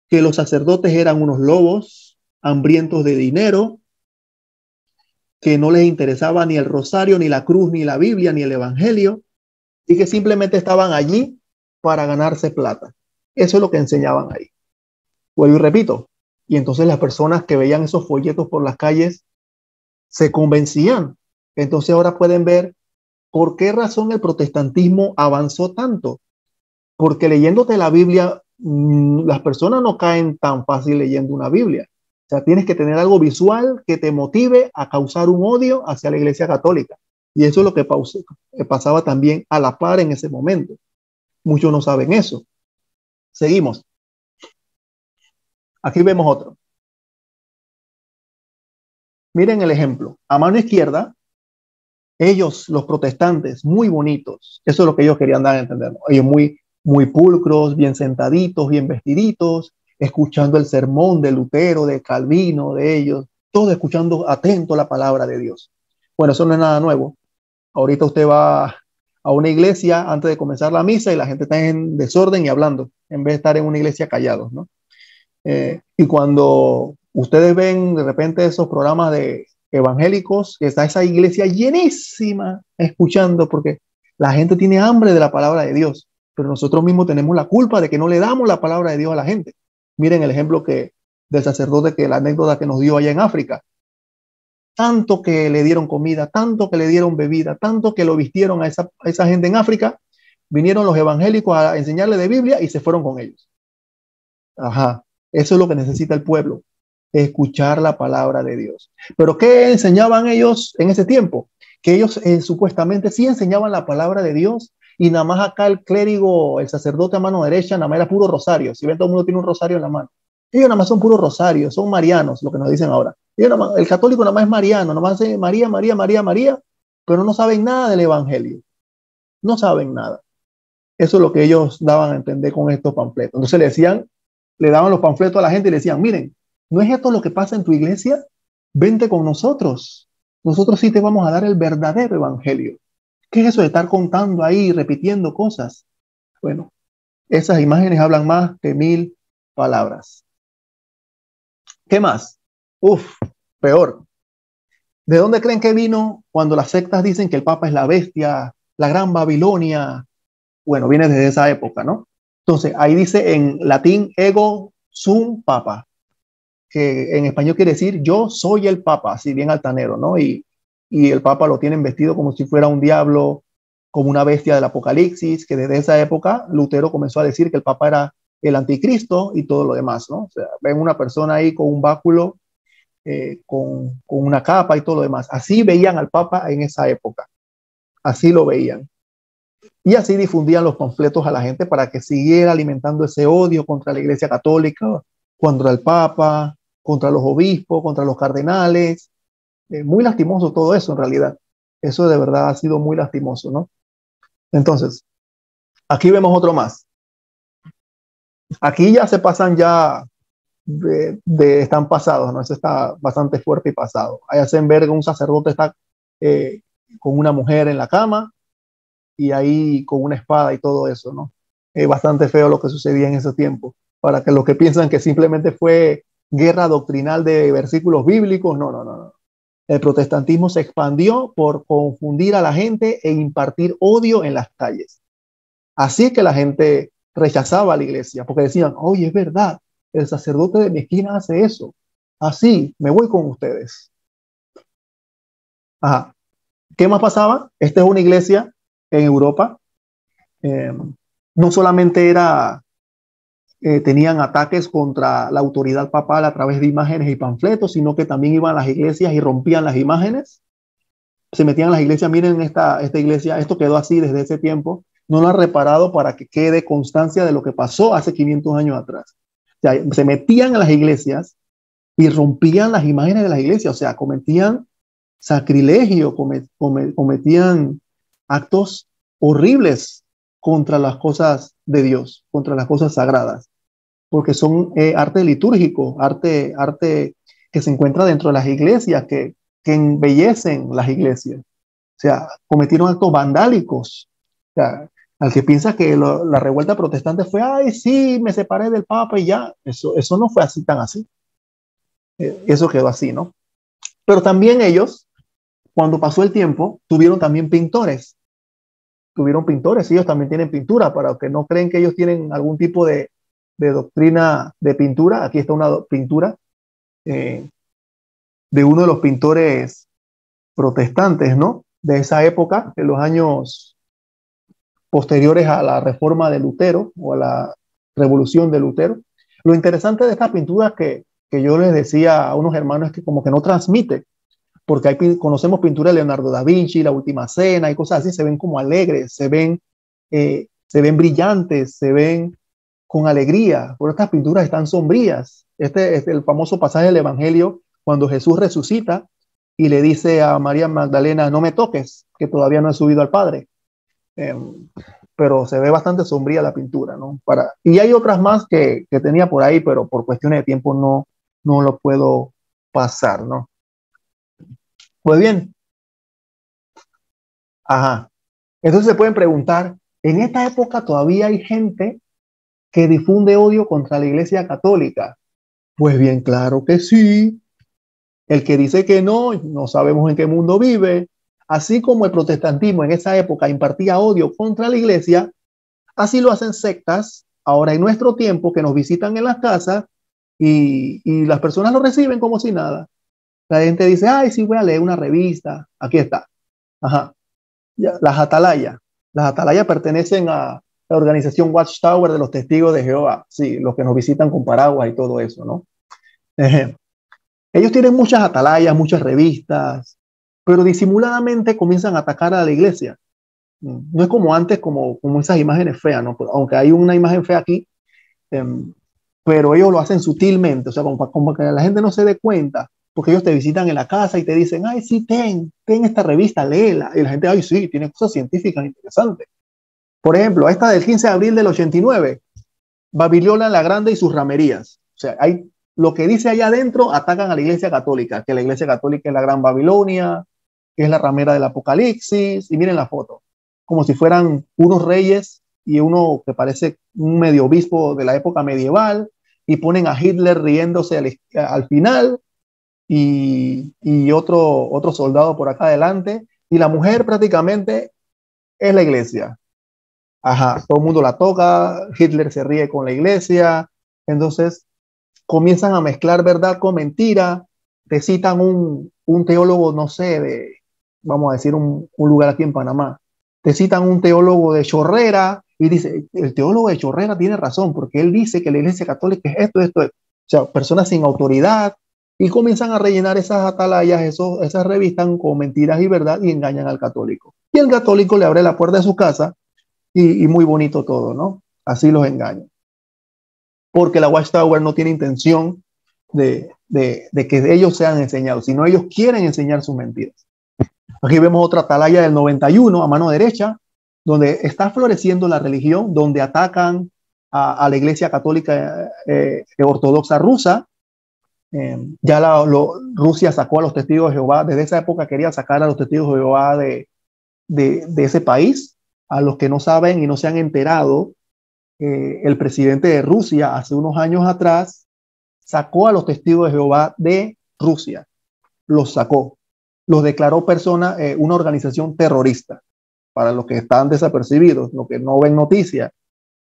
Que los sacerdotes eran unos lobos hambrientos de dinero, que no les interesaba ni el rosario, ni la cruz, ni la Biblia, ni el evangelio, y que simplemente estaban allí para ganarse plata. Eso es lo que enseñaban ahí. Vuelvo y repito. Y entonces las personas que veían esos folletos por las calles se convencían. Entonces ahora pueden ver por qué razón el protestantismo avanzó tanto. Porque leyéndote la Biblia, las personas no caen tan fácil leyendo una Biblia. O sea, tienes que tener algo visual que te motive a causar un odio hacia la Iglesia Católica. Y eso es lo que pasaba también a la par en ese momento. Muchos no saben eso. Seguimos. Aquí vemos otro. Miren el ejemplo. A mano izquierda, ellos, los protestantes, muy bonitos. Eso es lo que ellos querían dar a entender, ¿no? Ellos muy pulcros, bien sentaditos, bien vestiditos, escuchando el sermón de Lutero, de Calvino, de ellos, todo escuchando atento la palabra de Dios. Bueno, eso no es nada nuevo. Ahorita usted va a una iglesia antes de comenzar la misa y la gente está en desorden y hablando, en vez de estar en una iglesia callados, ¿no? Y cuando ustedes ven de repente esos programas de evangélicos, que está esa iglesia llenísima escuchando, porque la gente tiene hambre de la palabra de Dios, pero nosotros mismos tenemos la culpa de que no le damos la palabra de Dios a la gente. Miren el ejemplo del sacerdote, que la anécdota que nos dio allá en África. Tanto que le dieron comida, tanto que le dieron bebida, tanto que lo vistieron a esa gente en África, vinieron los evangélicos a enseñarle de Biblia y se fueron con ellos. Ajá. Eso es lo que necesita el pueblo, escuchar la palabra de Dios. Pero ¿qué enseñaban ellos en ese tiempo? Que ellos supuestamente sí enseñaban la palabra de Dios y nada más acá el clérigo, el sacerdote a mano derecha, nada más era puro rosario. Si ven, todo el mundo tiene un rosario en la mano. Ellos nada más son puros rosarios, son marianos, lo que nos dicen ahora. El católico nada más es mariano, nada más es María, María, María, María, pero no saben nada del evangelio. No saben nada. Eso es lo que ellos daban a entender con estos panfletos. Entonces le daban los panfletos a la gente y le decían, miren, ¿no es esto lo que pasa en tu iglesia? Vente con nosotros. Nosotros sí te vamos a dar el verdadero evangelio. ¿Qué es eso de estar contando ahí, repitiendo cosas? Bueno, esas imágenes hablan más que 1000 palabras. ¿Qué más? Peor. ¿De dónde creen que vino cuando las sectas dicen que el Papa es la bestia, la gran Babilonia? Bueno, viene desde esa época, ¿no? Entonces, ahí dice en latín ego sum papa, que en español quiere decir yo soy el papa, así bien altanero, ¿no? Y el papa lo tienen vestido como si fuera un diablo, como una bestia del Apocalipsis, que desde esa época Lutero comenzó a decir que el papa era el anticristo y todo lo demás, ¿no? O sea, ven una persona ahí con un báculo, con una capa y todo lo demás. Así veían al papa en esa época, así lo veían. Y así difundían los panfletos a la gente para que siguiera alimentando ese odio contra la Iglesia Católica, contra el Papa, contra los obispos, contra los cardenales. Muy lastimoso todo eso en realidad. Eso de verdad ha sido muy lastimoso, ¿no? Entonces, aquí vemos otro más. Aquí ya se pasan ya están pasados, ¿no? Eso está bastante fuerte y pasado. Ahí hacen ver que un sacerdote está con una mujer en la cama y ahí con una espada y todo eso, ¿no? Es bastante feo lo que sucedía en ese tiempo. Para que los que piensan que simplemente fue guerra doctrinal de versículos bíblicos, no, no, no, no. El protestantismo se expandió por confundir a la gente e impartir odio en las calles. Así es que la gente rechazaba a la iglesia, porque decían, oye, es verdad, el sacerdote de mi esquina hace eso. Así, me voy con ustedes. Ajá. ¿Qué más pasaba? Esta es una iglesia en Europa. Eh, no solamente tenían ataques contra la autoridad papal a través de imágenes y panfletos, sino que también iban a las iglesias y rompían las imágenes. Se metían en las iglesias, miren esta iglesia, esto quedó así desde ese tiempo, no lo han reparado para que quede constancia de lo que pasó hace 500 años atrás. O sea, se metían en las iglesias y rompían las imágenes de las iglesias, o sea, cometían sacrilegio, cometían actos horribles contra las cosas de Dios, contra las cosas sagradas, porque son arte litúrgico, arte que se encuentra dentro de las iglesias, que embellecen las iglesias. O sea, cometieron actos vandálicos. O sea, al que piensa que la revuelta protestante fue, ay, sí, me separé del Papa y ya, eso no fue así tan así. Eso quedó así, ¿no? Pero también ellos, cuando pasó el tiempo, tuvieron también pintores. Tuvieron pintores, ellos también tienen pintura, para los que no creen que ellos tienen algún tipo de doctrina de pintura. Aquí está una pintura de uno de los pintores protestantes, ¿no? De esa época, de los años posteriores a la reforma de Lutero o a la revolución de Lutero. Lo interesante de esta pintura que yo les decía a unos hermanos es que como que no transmite, porque conocemos pintura de Leonardo da Vinci, La Última Cena y cosas así, se ven como alegres, se ven brillantes, se ven con alegría, pero estas pinturas están sombrías. Este es el famoso pasaje del Evangelio cuando Jesús resucita y le dice a María Magdalena, no me toques, que todavía no he subido al Padre. Pero se ve bastante sombría la pintura, ¿no? Y hay otras más que tenía por ahí, pero por cuestiones de tiempo no lo puedo pasar, ¿no? Pues bien, ajá. Entonces se pueden preguntar, ¿en esta época todavía hay gente que difunde odio contra la Iglesia Católica? Pues bien, claro que sí. El que dice que no sabemos en qué mundo vive. Así como el protestantismo en esa época impartía odio contra la Iglesia, así lo hacen sectas ahora en nuestro tiempo que nos visitan en las casas y las personas lo reciben como si nada. La gente dice, ay, sí, voy a leer una revista. Aquí está. Ajá. Ya, las atalayas. Las atalayas pertenecen a la organización Watchtower de los Testigos de Jehová. Sí, los que nos visitan con paraguas y todo eso, ¿no? Ellos tienen muchas atalayas, muchas revistas, pero disimuladamente comienzan a atacar a la iglesia. No es como antes, como esas imágenes feas, ¿no? Aunque hay una imagen fea aquí, pero ellos lo hacen sutilmente, o sea, como que la gente no se dé cuenta, porque ellos te visitan en la casa y te dicen, ay, sí, ten esta revista, léela. Y la gente, ay, sí, tiene cosas científicas interesantes. Por ejemplo, esta del 15 de abril del 89, Babilonia la Grande y sus ramerías. O sea, hay lo que dice allá adentro, atacan a la Iglesia Católica, que la Iglesia Católica es la Gran Babilonia, que es la ramera del Apocalipsis, y miren la foto, como si fueran unos reyes y uno que parece un medio obispo de la época medieval, y ponen a Hitler riéndose al final, y otro soldado por acá adelante, y la mujer prácticamente es la iglesia. Ajá, todo el mundo la toca, Hitler se ríe con la iglesia, entonces comienzan a mezclar verdad con mentira, te citan un teólogo, no sé, vamos a decir un lugar aquí en Panamá, te citan un teólogo de Chorrera y dice, el teólogo de Chorrera tiene razón, porque él dice que la Iglesia Católica es esto. O sea, personas sin autoridad, y comienzan a rellenar esas atalayas, esas revistas con mentiras y verdad y engañan al católico. Y el católico le abre la puerta de su casa y muy bonito todo, ¿no? Así los engañan. Porque la Watchtower no tiene intención de que ellos sean enseñados, sino ellos quieren enseñar sus mentiras. Aquí vemos otra atalaya del 91 a mano derecha, donde está floreciendo la religión, donde atacan a la Iglesia Católica Ortodoxa rusa. Rusia sacó a los testigos de Jehová, desde esa época quería sacar a los testigos de Jehová de ese país. A los que no saben y no se han enterado, el presidente de Rusia hace unos años atrás sacó a los testigos de Jehová de Rusia, los sacó, los declaró una organización terrorista. Para los que están desapercibidos, los que no ven noticias,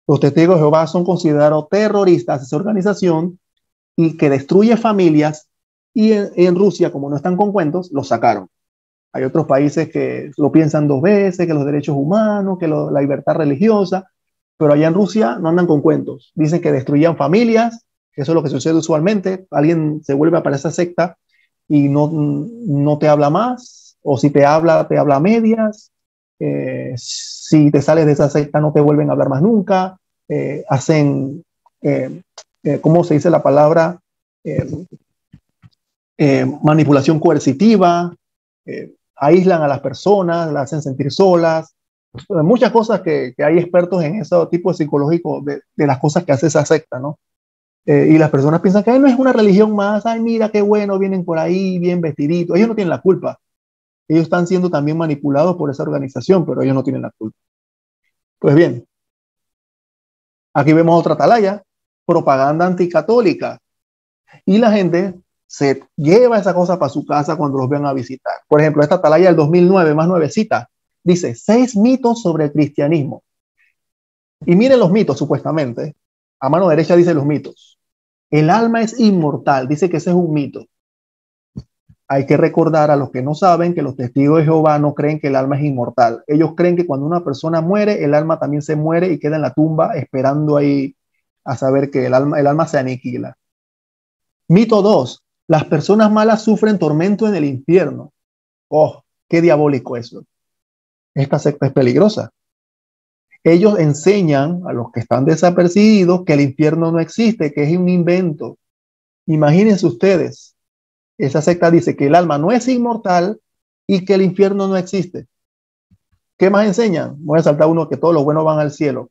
los testigos de Jehová son considerados terroristas, esa organización, y que destruye familias, y en Rusia, como no están con cuentos, los sacaron. Hay otros países que lo piensan dos veces, que los derechos humanos, que la libertad religiosa, pero allá en Rusia no andan con cuentos. Dicen que destruían familias, que eso es lo que sucede usualmente. Alguien se vuelve para esa secta y no te habla más, o si te habla a medias. Si te sales de esa secta no te vuelven a hablar más nunca. Hacen, ¿cómo se dice la palabra? Manipulación coercitiva, aíslan a las personas, las hacen sentir solas, muchas cosas que hay expertos en ese tipo de psicológico de las cosas que hace esa secta, ¿no? Y las personas piensan que no es una religión más, ay, mira qué bueno, vienen por ahí bien vestiditos, ellos no tienen la culpa, ellos están siendo también manipulados por esa organización, pero ellos no tienen la culpa. Pues bien, aquí vemos otra atalaya, propaganda anticatólica, y la gente se lleva esa cosa para su casa cuando los ven a visitar. Por ejemplo, esta atalaya del 2009, más nuevecita, dice 6 mitos sobre el cristianismo. Y miren los mitos, supuestamente. A mano derecha dice los mitos. El alma es inmortal, dice que ese es un mito. Hay que recordar a los que no saben que los testigos de Jehová no creen que el alma es inmortal. Ellos creen que cuando una persona muere, el alma también se muere y queda en la tumba esperando ahí a saber que el alma se aniquila. Mito 2. Las personas malas sufren tormento en el infierno. Oh, qué diabólico eso. Esta secta es peligrosa. Ellos enseñan a los que están desapercibidos que el infierno no existe, que es un invento. Imagínense ustedes, esa secta dice que el alma no es inmortal y que el infierno no existe. ¿Qué más enseñan? Voy a saltar uno, que todos los buenos van al cielo.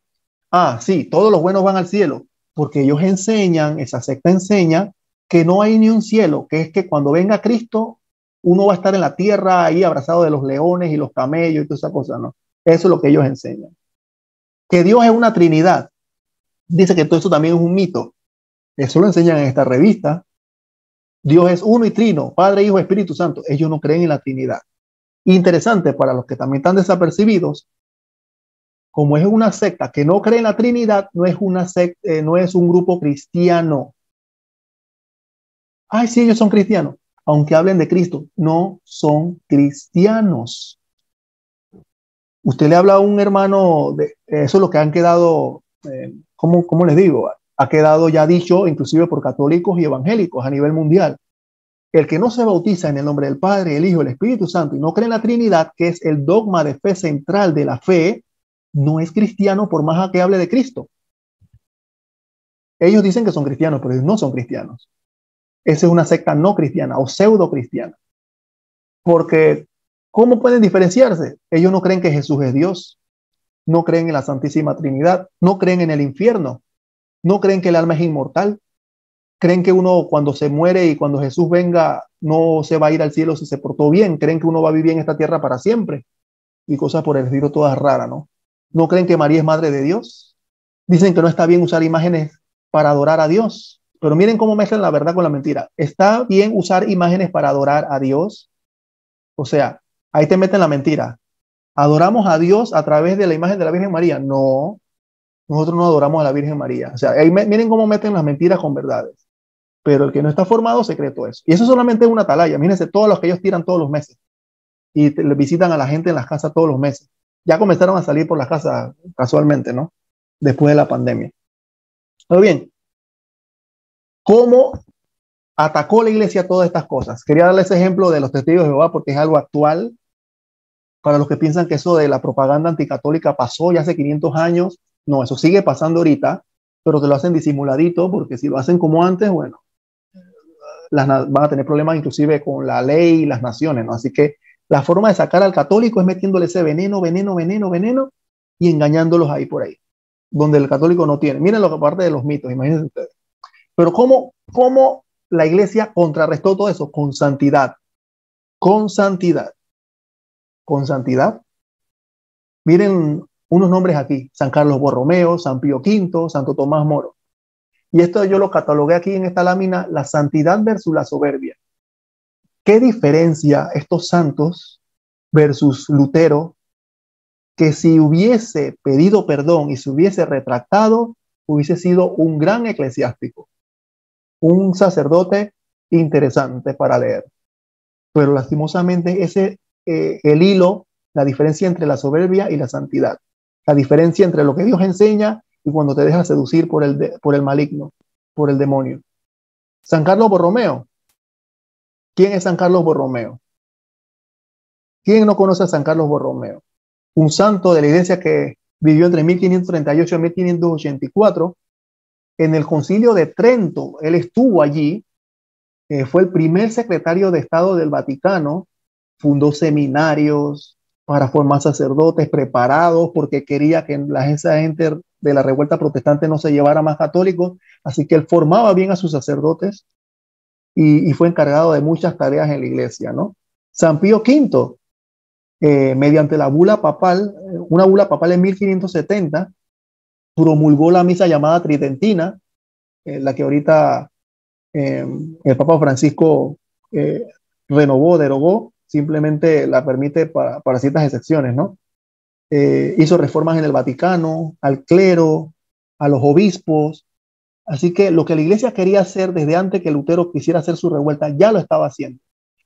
Ah, sí, todos los buenos van al cielo, porque ellos enseñan, esa secta enseña que no hay ni un cielo, que es que cuando venga Cristo, uno va a estar en la tierra ahí abrazado de los leones y los camellos y toda esa cosa, ¿no? Eso es lo que ellos enseñan. Que Dios es una Trinidad. Dice que todo eso también es un mito. Eso lo enseñan en esta revista. Dios es uno y trino, Padre, Hijo, Espíritu Santo. Ellos no creen en la Trinidad. Interesante para los que también están desapercibidos, como es una secta que no cree en la Trinidad, no es una secta, no es un grupo cristiano. Ay, sí, ellos son cristianos. Aunque hablen de Cristo, no son cristianos. Usted le habla a un hermano, eso es lo que han quedado, ¿cómo les digo? Ha quedado ya dicho, inclusive por católicos y evangélicos a nivel mundial. El que no se bautiza en el nombre del Padre, el Hijo, el Espíritu Santo y no cree en la Trinidad, que es el dogma de fe central de la fe, no es cristiano por más que hable de Cristo. Ellos dicen que son cristianos, pero ellos no son cristianos. Esa es una secta no cristiana o pseudo cristiana. Porque, ¿cómo pueden diferenciarse? Ellos no creen que Jesús es Dios, no creen en la Santísima Trinidad, no creen en el infierno, no creen que el alma es inmortal, creen que uno cuando se muere y cuando Jesús venga no se va a ir al cielo si se portó bien, creen que uno va a vivir en esta tierra para siempre y cosas por el estilo todas raras, ¿no? No creen que María es madre de Dios, dicen que no está bien usar imágenes para adorar a Dios, pero miren cómo mezclan la verdad con la mentira. ¿Está bien usar imágenes para adorar a Dios? O sea, ahí te meten la mentira. ¿Adoramos a Dios a través de la imagen de la Virgen María? No, nosotros no adoramos a la Virgen María. O sea, ahí miren cómo meten las mentiras con verdades. Pero el que no está formado se cree todo eso. Y eso solamente es una atalaya. Mírense todos los que ellos tiran todos los meses. Y le visitan a la gente en las casas todos los meses. Ya comenzaron a salir por las casas casualmente, ¿no? Después de la pandemia. Muy bien. ¿Cómo atacó la iglesia todas estas cosas? Quería darles ese ejemplo de los testigos de Jehová porque es algo actual. para los que piensan que eso de la propaganda anticatólica pasó ya hace 500 años, no, eso sigue pasando ahorita, pero te lo hacen disimuladito, porque si lo hacen como antes, bueno, van a tener problemas inclusive con la ley y las naciones, ¿no? Así que la forma de sacar al católico es metiéndole ese veneno, veneno, veneno, veneno y engañándolos ahí por ahí, donde el católico no tiene. Miren lo que parte de los mitos, imagínense ustedes. Pero ¿cómo la iglesia contrarrestó todo eso? Con santidad, con santidad, con santidad. Miren unos nombres aquí: San Carlos Borromeo, San Pío V, Santo Tomás Moro. Y esto yo lo catalogué aquí en esta lámina: la santidad versus la soberbia. ¿Qué diferencia estos santos versus Lutero, que si hubiese pedido perdón y se hubiese retractado, hubiese sido un gran eclesiástico, un sacerdote interesante para leer? Pero lastimosamente el hilo, la diferencia entre la soberbia y la santidad, la diferencia entre lo que Dios enseña y cuando te dejas seducir por el maligno, por el demonio. San Carlos Borromeo. ¿Quién es San Carlos Borromeo? ¿Quién no conoce a San Carlos Borromeo? Un santo de la iglesia que vivió entre 1538 y 1584. En el Concilio de Trento, él estuvo allí, fue el primer secretario de Estado del Vaticano, fundó seminarios para formar sacerdotes preparados porque quería que esa gente de la revuelta protestante no se llevara más católicos, así que él formaba bien a sus sacerdotes y fue encargado de muchas tareas en la iglesia, ¿no? San Pío V, mediante la bula papal, una bula papal en 1570, promulgó la misa llamada tridentina, la que ahorita el Papa Francisco renovó, derogó, simplemente la permite para ciertas excepciones, ¿no? Hizo reformas en el Vaticano, al clero, a los obispos. Así que lo que la iglesia quería hacer desde antes que Lutero quisiera hacer su revuelta, ya lo estaba haciendo.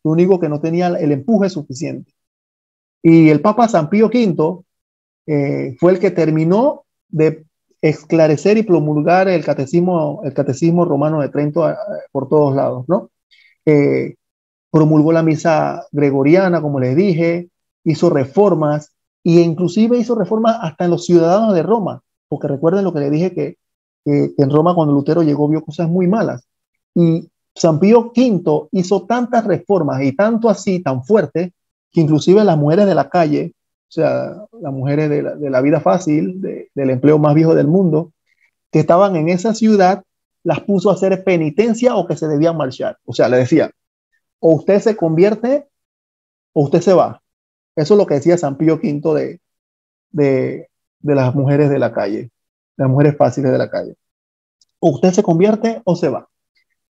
Lo único que no tenía el empuje suficiente. Y el Papa San Pío V fue el que terminó de esclarecer y promulgar el catecismo romano de Trento por todos lados, ¿no? Eh, Promulgó la misa gregoriana, como les dije, hizo reformas e inclusive hizo reformas hasta en los ciudadanos de Roma, porque recuerden lo que les dije que en Roma cuando Lutero llegó vio cosas muy malas. Y San Pío V hizo tantas reformas y tanto así, tan fuerte, que inclusive las mujeres de la calle, o sea, las mujeres de la vida fácil, del empleo más viejo del mundo, que estaban en esa ciudad, las puso a hacer penitencia o que se debían marchar. O sea, le decía, o usted se convierte o usted se va. Eso es lo que decía San Pío V de las mujeres de la calle, de las mujeres fáciles de la calle. O usted se convierte o se va.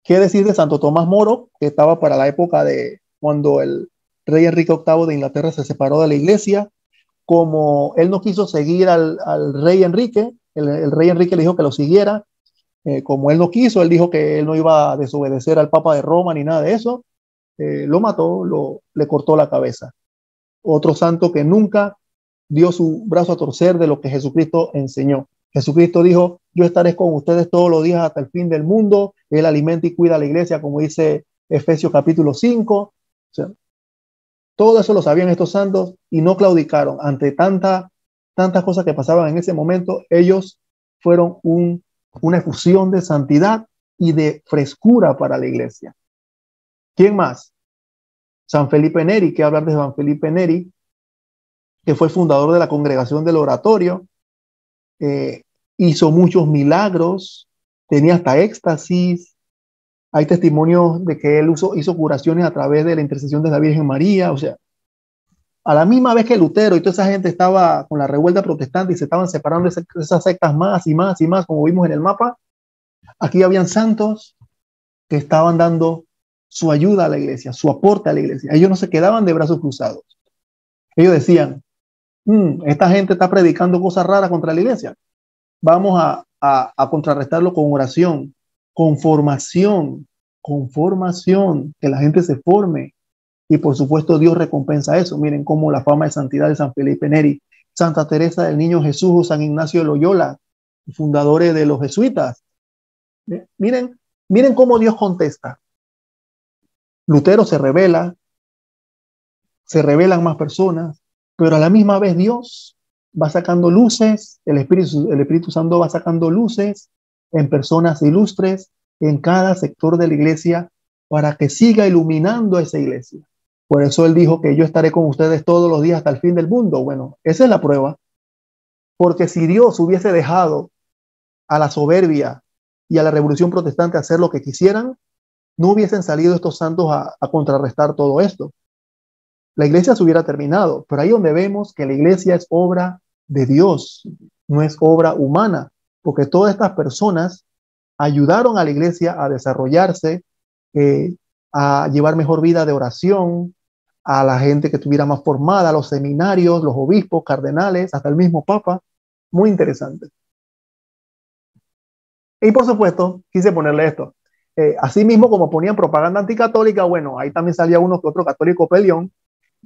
¿Qué decir de Santo Tomás Moro, que estaba para la época de cuando el rey Enrique VIII de Inglaterra se separó de la iglesia? Como él no quiso seguir al rey Enrique, el rey Enrique le dijo que lo siguiera. Como él no quiso, él dijo que él no iba a desobedecer al Papa de Roma ni nada de eso. Lo mató, le cortó la cabeza. Otro santo que nunca dio su brazo a torcer de lo que Jesucristo enseñó. Jesucristo dijo, yo estaré con ustedes todos los días hasta el fin del mundo. Él alimenta y cuida a la iglesia, como dice Efesios capítulo 5. O sea, todo eso lo sabían estos santos y no claudicaron ante tantas cosas que pasaban en ese momento. Ellos fueron una efusión de santidad y de frescura para la iglesia. ¿Quién más? San Felipe Neri. ¿Qué hablar de San Felipe Neri? Que fue el fundador de la Congregación del Oratorio, hizo muchos milagros, tenía hasta éxtasis. Hay testimonios de que él hizo curaciones a través de la intercesión de la Virgen María. O sea, a la misma vez que Lutero y toda esa gente estaba con la revuelta protestante y se estaban separando de esas sectas más y más y más, como vimos en el mapa, aquí habían santos que estaban dando su ayuda a la iglesia, su aporte a la iglesia. Ellos no se quedaban de brazos cruzados. Ellos decían, esta gente está predicando cosas raras contra la iglesia. Vamos a contrarrestarlo con oración, con formación, que la gente se forme. Y por supuesto Dios recompensa eso. Miren cómo la fama de santidad de San Felipe Neri, Santa Teresa del Niño Jesús o San Ignacio de Loyola, fundadores de los jesuitas. Miren cómo Dios contesta. Lutero se rebelan más personas, pero a la misma vez Dios va sacando luces, el Espíritu Santo va sacando luces en personas ilustres en cada sector de la iglesia para que siga iluminando esa iglesia. Por eso Él dijo que yo estaré con ustedes todos los días hasta el fin del mundo. Bueno, esa es la prueba, porque si Dios hubiese dejado a la soberbia y a la revolución protestante hacer lo que quisieran, no hubiesen salido estos santos a contrarrestar todo esto. La iglesia se hubiera terminado, pero ahí donde vemos que la iglesia es obra de Dios, no es obra humana, porque todas estas personas ayudaron a la iglesia a desarrollarse, a llevar mejor vida de oración, a la gente que estuviera más formada, a los seminarios, los obispos, cardenales, hasta el mismo papa. Muy interesante. Y por supuesto, quise ponerle esto. Así mismo como ponían propaganda anticatólica, bueno, ahí también salía uno que otro católico peleón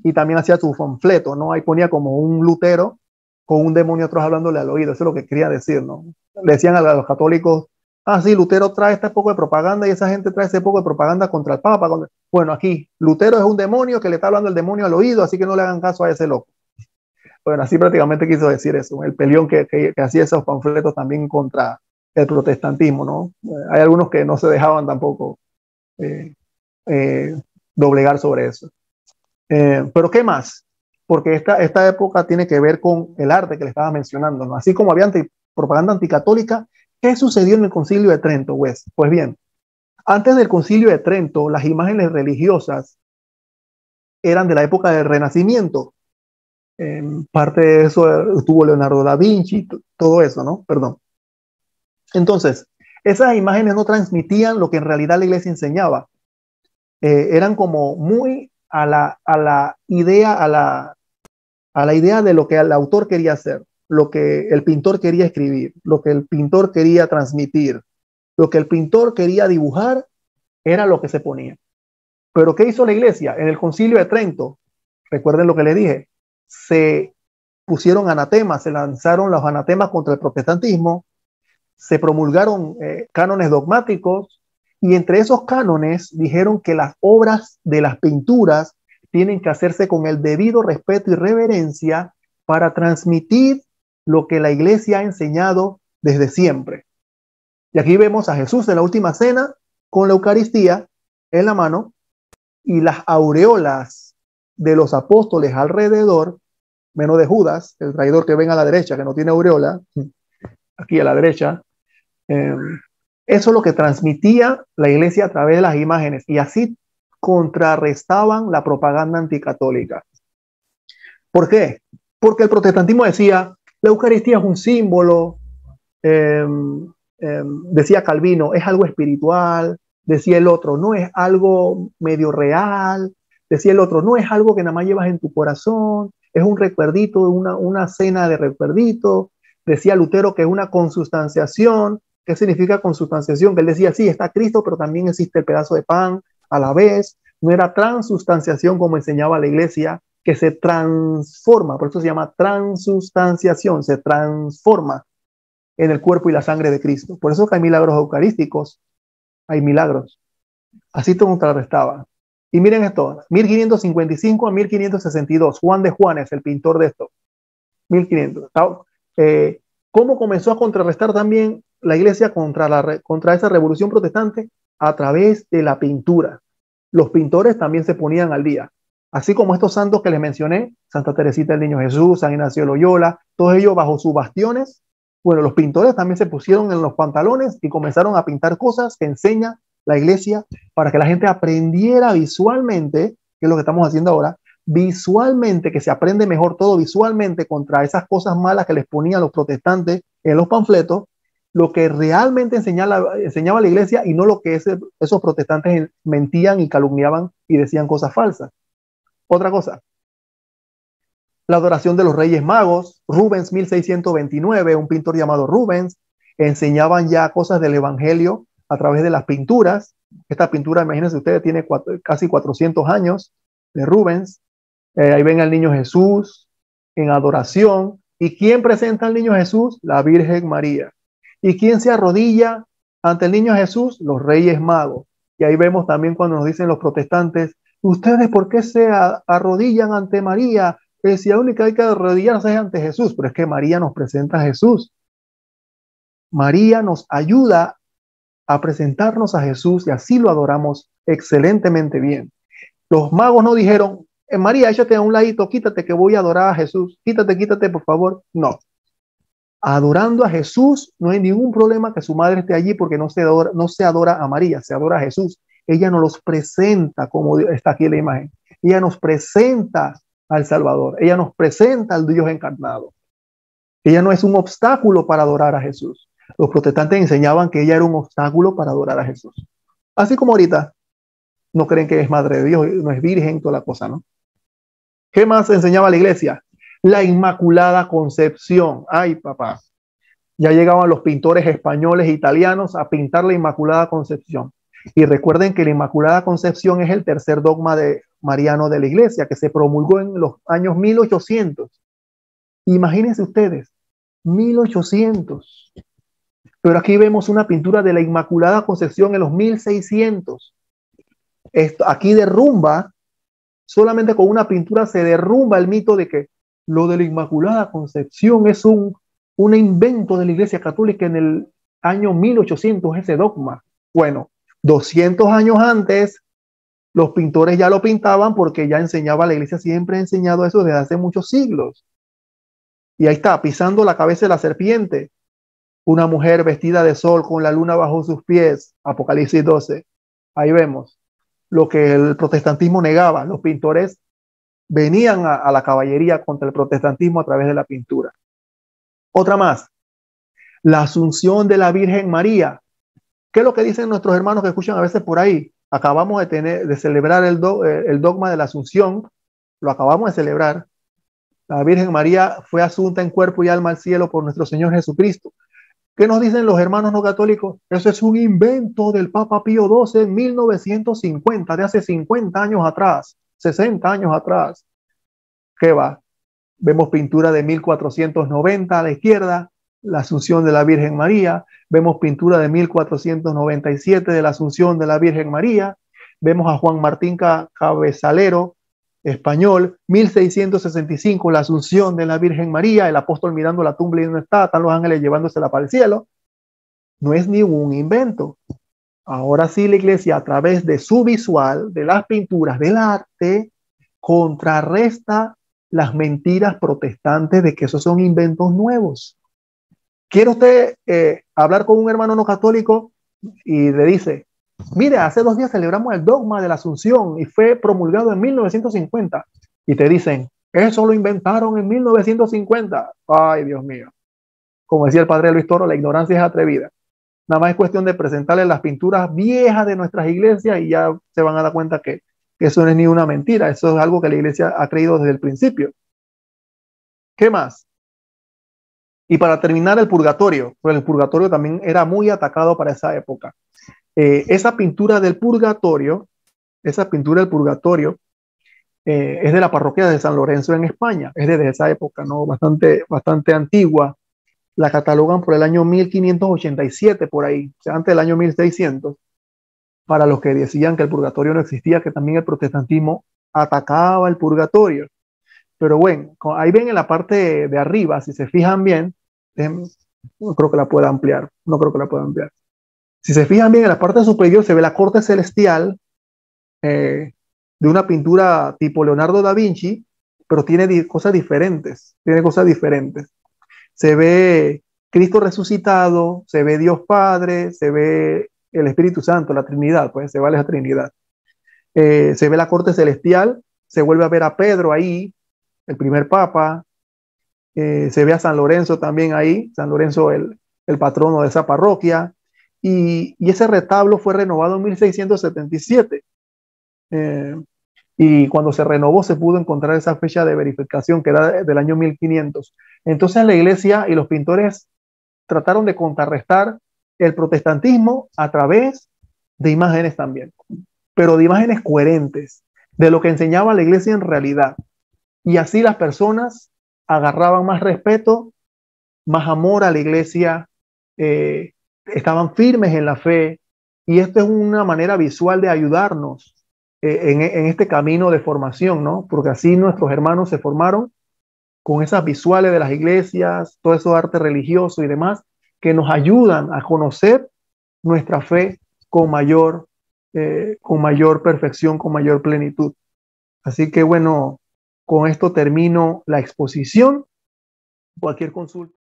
y también hacía su panfleto, ¿no? Ahí ponía como un Lutero con un demonio atrás hablándole al oído, eso es lo que quería decir, ¿no? Le decían a los católicos, ah, sí, Lutero trae este poco de propaganda y esa gente trae ese poco de propaganda contra el Papa. Bueno, aquí, Lutero es un demonio que le está hablando el demonio al oído, así que no le hagan caso a ese loco. Bueno, así prácticamente quiso decir eso, el peleón que hacía esos panfletos también contra el protestantismo, ¿no? Hay algunos que no se dejaban tampoco eh, eh, doblegar sobre eso. Pero ¿qué más? Porque esta época tiene que ver con el arte que le estaba mencionando, ¿no? Así como había propaganda anticatólica, ¿qué sucedió en el Concilio de Trento, Wes? Pues bien, antes del Concilio de Trento, las imágenes religiosas eran de la época del Renacimiento. Parte de eso estuvo Leonardo da Vinci, todo eso, ¿no? Perdón. Entonces, esas imágenes no transmitían lo que en realidad la iglesia enseñaba. Eran como muy a la idea de lo que el autor quería hacer, lo que el pintor quería escribir, lo que el pintor quería transmitir, lo que el pintor quería dibujar, era lo que se ponía. Pero ¿qué hizo la iglesia? En el Concilio de Trento, recuerden lo que les dije, se pusieron anatemas, se lanzaron los anatemas contra el protestantismo, se promulgaron cánones dogmáticos y entre esos cánones dijeron que las obras de las pinturas tienen que hacerse con el debido respeto y reverencia para transmitir lo que la iglesia ha enseñado desde siempre. Y aquí vemos a Jesús en la última cena con la Eucaristía en la mano y las aureolas de los apóstoles alrededor, menos de Judas, el traidor que ven a la derecha, que no tiene aureola, aquí a la derecha. Eso es lo que transmitía la iglesia a través de las imágenes y así contrarrestaban la propaganda anticatólica. ¿Por qué? Porque el protestantismo decía, la Eucaristía es un símbolo, decía Calvino, es algo espiritual, decía el otro, no es algo medio real, decía el otro, no es algo que nada más llevas en tu corazón, es un recuerdito, una cena de recuerdito. Decía Lutero que es una consustanciación. ¿Qué significa consustanciación? Que él decía, sí, está Cristo, pero también existe el pedazo de pan a la vez. No era transustanciación como enseñaba la iglesia, que se transforma, por eso se llama transustanciación, se transforma en el cuerpo y la sangre de Cristo. Por eso que hay milagros eucarísticos, hay milagros. Así todo contrarrestaba. Y miren esto, 1555 a 1562, Juan de Juanes, el pintor de esto, 1500. ¿Cómo comenzó a contrarrestar también la iglesia contra esa revolución protestante? A través de la pintura. Los pintores también se ponían al día. Así como estos santos que les mencioné, Santa Teresita del Niño Jesús, San Ignacio de Loyola, todos ellos bajo sus bastiones. Bueno, los pintores también se pusieron en los pantalones y comenzaron a pintar cosas que enseña la iglesia para que la gente aprendiera visualmente, que es lo que estamos haciendo ahora, visualmente, que se aprende mejor todo visualmente contra esas cosas malas que les ponían los protestantes en los panfletos, lo que realmente enseñaba la iglesia y no lo que esos protestantes mentían y calumniaban y decían cosas falsas. Otra cosa, la adoración de los Reyes Magos, Rubens 1629, un pintor llamado Rubens, enseñaban ya cosas del Evangelio a través de las pinturas. Esta pintura, imagínense ustedes, tiene casi 400 años de Rubens. Ahí ven al niño Jesús en adoración. ¿Y quién presenta al niño Jesús? La Virgen María. ¿Y quién se arrodilla ante el niño Jesús? Los Reyes Magos. Y ahí vemos también cuando nos dicen los protestantes, ¿ustedes por qué se arrodillan ante María? Si la única que hay que arrodillarse es ante Jesús, pero es que María nos presenta a Jesús. María nos ayuda a presentarnos a Jesús y así lo adoramos excelentemente bien. Los magos no dijeron, María, échate a un ladito, quítate que voy a adorar a Jesús, quítate, por favor. No. Adorando a Jesús, no hay ningún problema que su madre esté allí porque no se adora a María, se adora a Jesús. Ella nos los presenta, como está aquí en la imagen. Ella nos presenta al Salvador, ella nos presenta al Dios encarnado. Ella no es un obstáculo para adorar a Jesús. Los protestantes enseñaban que ella era un obstáculo para adorar a Jesús. Así como ahorita no creen que es madre de Dios, no es virgen, toda la cosa, ¿no? ¿Qué más enseñaba la iglesia? La Inmaculada Concepción. Ay, papá. Ya llegaban los pintores españoles e italianos a pintar la Inmaculada Concepción. Y recuerden que la Inmaculada Concepción es el tercer dogma mariano de la iglesia, que se promulgó en los años 1800. Imagínense ustedes, 1800. Pero aquí vemos una pintura de la Inmaculada Concepción en los 1600. Aquí derrumba, solamente con una pintura se derrumba el mito de que lo de la Inmaculada Concepción es un invento de la Iglesia Católica en el año 1800, ese dogma. Bueno, 200 años antes, los pintores ya lo pintaban porque ya enseñaba, la Iglesia siempre ha enseñado eso desde hace muchos siglos. Y ahí está, pisando la cabeza de la serpiente, una mujer vestida de sol con la luna bajo sus pies, Apocalipsis 12. Ahí vemos lo que el protestantismo negaba. Los pintores venían a la caballería contra el protestantismo a través de la pintura. Otra más, la Asunción de la Virgen María. ¿Qué es lo que dicen nuestros hermanos que escuchan a veces por ahí? Acabamos de celebrar el dogma de la Asunción, lo acabamos de celebrar. La Virgen María fue asunta en cuerpo y alma al cielo por nuestro Señor Jesucristo. ¿Qué nos dicen los hermanos no católicos? Eso es un invento del Papa Pío XII en 1950, de hace 50 años atrás, 60 años atrás. ¿Qué va? Vemos pintura de 1490 a la izquierda, la Asunción de la Virgen María. Vemos pintura de 1497 de la Asunción de la Virgen María. Vemos a Juan Martín Cabezalero, español, 1665, la Asunción de la Virgen María, el apóstol mirando la tumba y no está, están los ángeles llevándosela para el cielo. No es ningún invento. Ahora sí, la iglesia, a través de su visual, de las pinturas, del arte, contrarresta las mentiras protestantes de que esos son inventos nuevos. ¿Quiere usted hablar con un hermano no católico y le dice, mire, hace 2 días celebramos el dogma de la Asunción y fue promulgado en 1950? Y te dicen, eso lo inventaron en 1950. Ay, Dios mío. Como decía el padre Luis Toro, la ignorancia es atrevida. Nada más es cuestión de presentarles las pinturas viejas de nuestras iglesias y ya se van a dar cuenta que eso no es ni una mentira. Eso es algo que la iglesia ha creído desde el principio. ¿Qué más? Y para terminar, el purgatorio. Pues el purgatorio también era muy atacado para esa época. Esa pintura del purgatorio es de la parroquia de San Lorenzo en España. Es desde esa época, ¿no? Bastante antigua. La catalogan por el año 1587, por ahí, o sea, antes del año 1600, para los que decían que el purgatorio no existía, que también el protestantismo atacaba el purgatorio. Pero bueno, ahí ven en la parte de arriba, si se fijan bien, no creo que la pueda ampliar, Si se fijan bien, en la parte superior se ve la corte celestial de una pintura tipo Leonardo da Vinci, pero tiene cosas diferentes, Se ve Cristo resucitado, se ve Dios Padre, se ve el Espíritu Santo, la Trinidad, pues se ve la Trinidad. Se ve la corte celestial, se vuelve a ver a Pedro ahí, el primer papa. Se ve a San Lorenzo también ahí, San Lorenzo el patrono de esa parroquia. Y ese retablo fue renovado en 1677. Y cuando se renovó se pudo encontrar esa fecha de verificación que era del año 1500. Entonces la iglesia y los pintores trataron de contrarrestar el protestantismo a través de imágenes también, pero de imágenes coherentes, de lo que enseñaba la iglesia en realidad. Y así las personas agarraban más respeto, más amor a la iglesia, estaban firmes en la fe. Y esto es una manera visual de ayudarnos en este camino de formación, ¿no? Porque así nuestros hermanos se formaron con esas visuales de las iglesias, todo eso arte religioso y demás, que nos ayudan a conocer nuestra fe con mayor perfección, con mayor plenitud. Así que bueno, con esto termino la exposición. Cualquier consulta.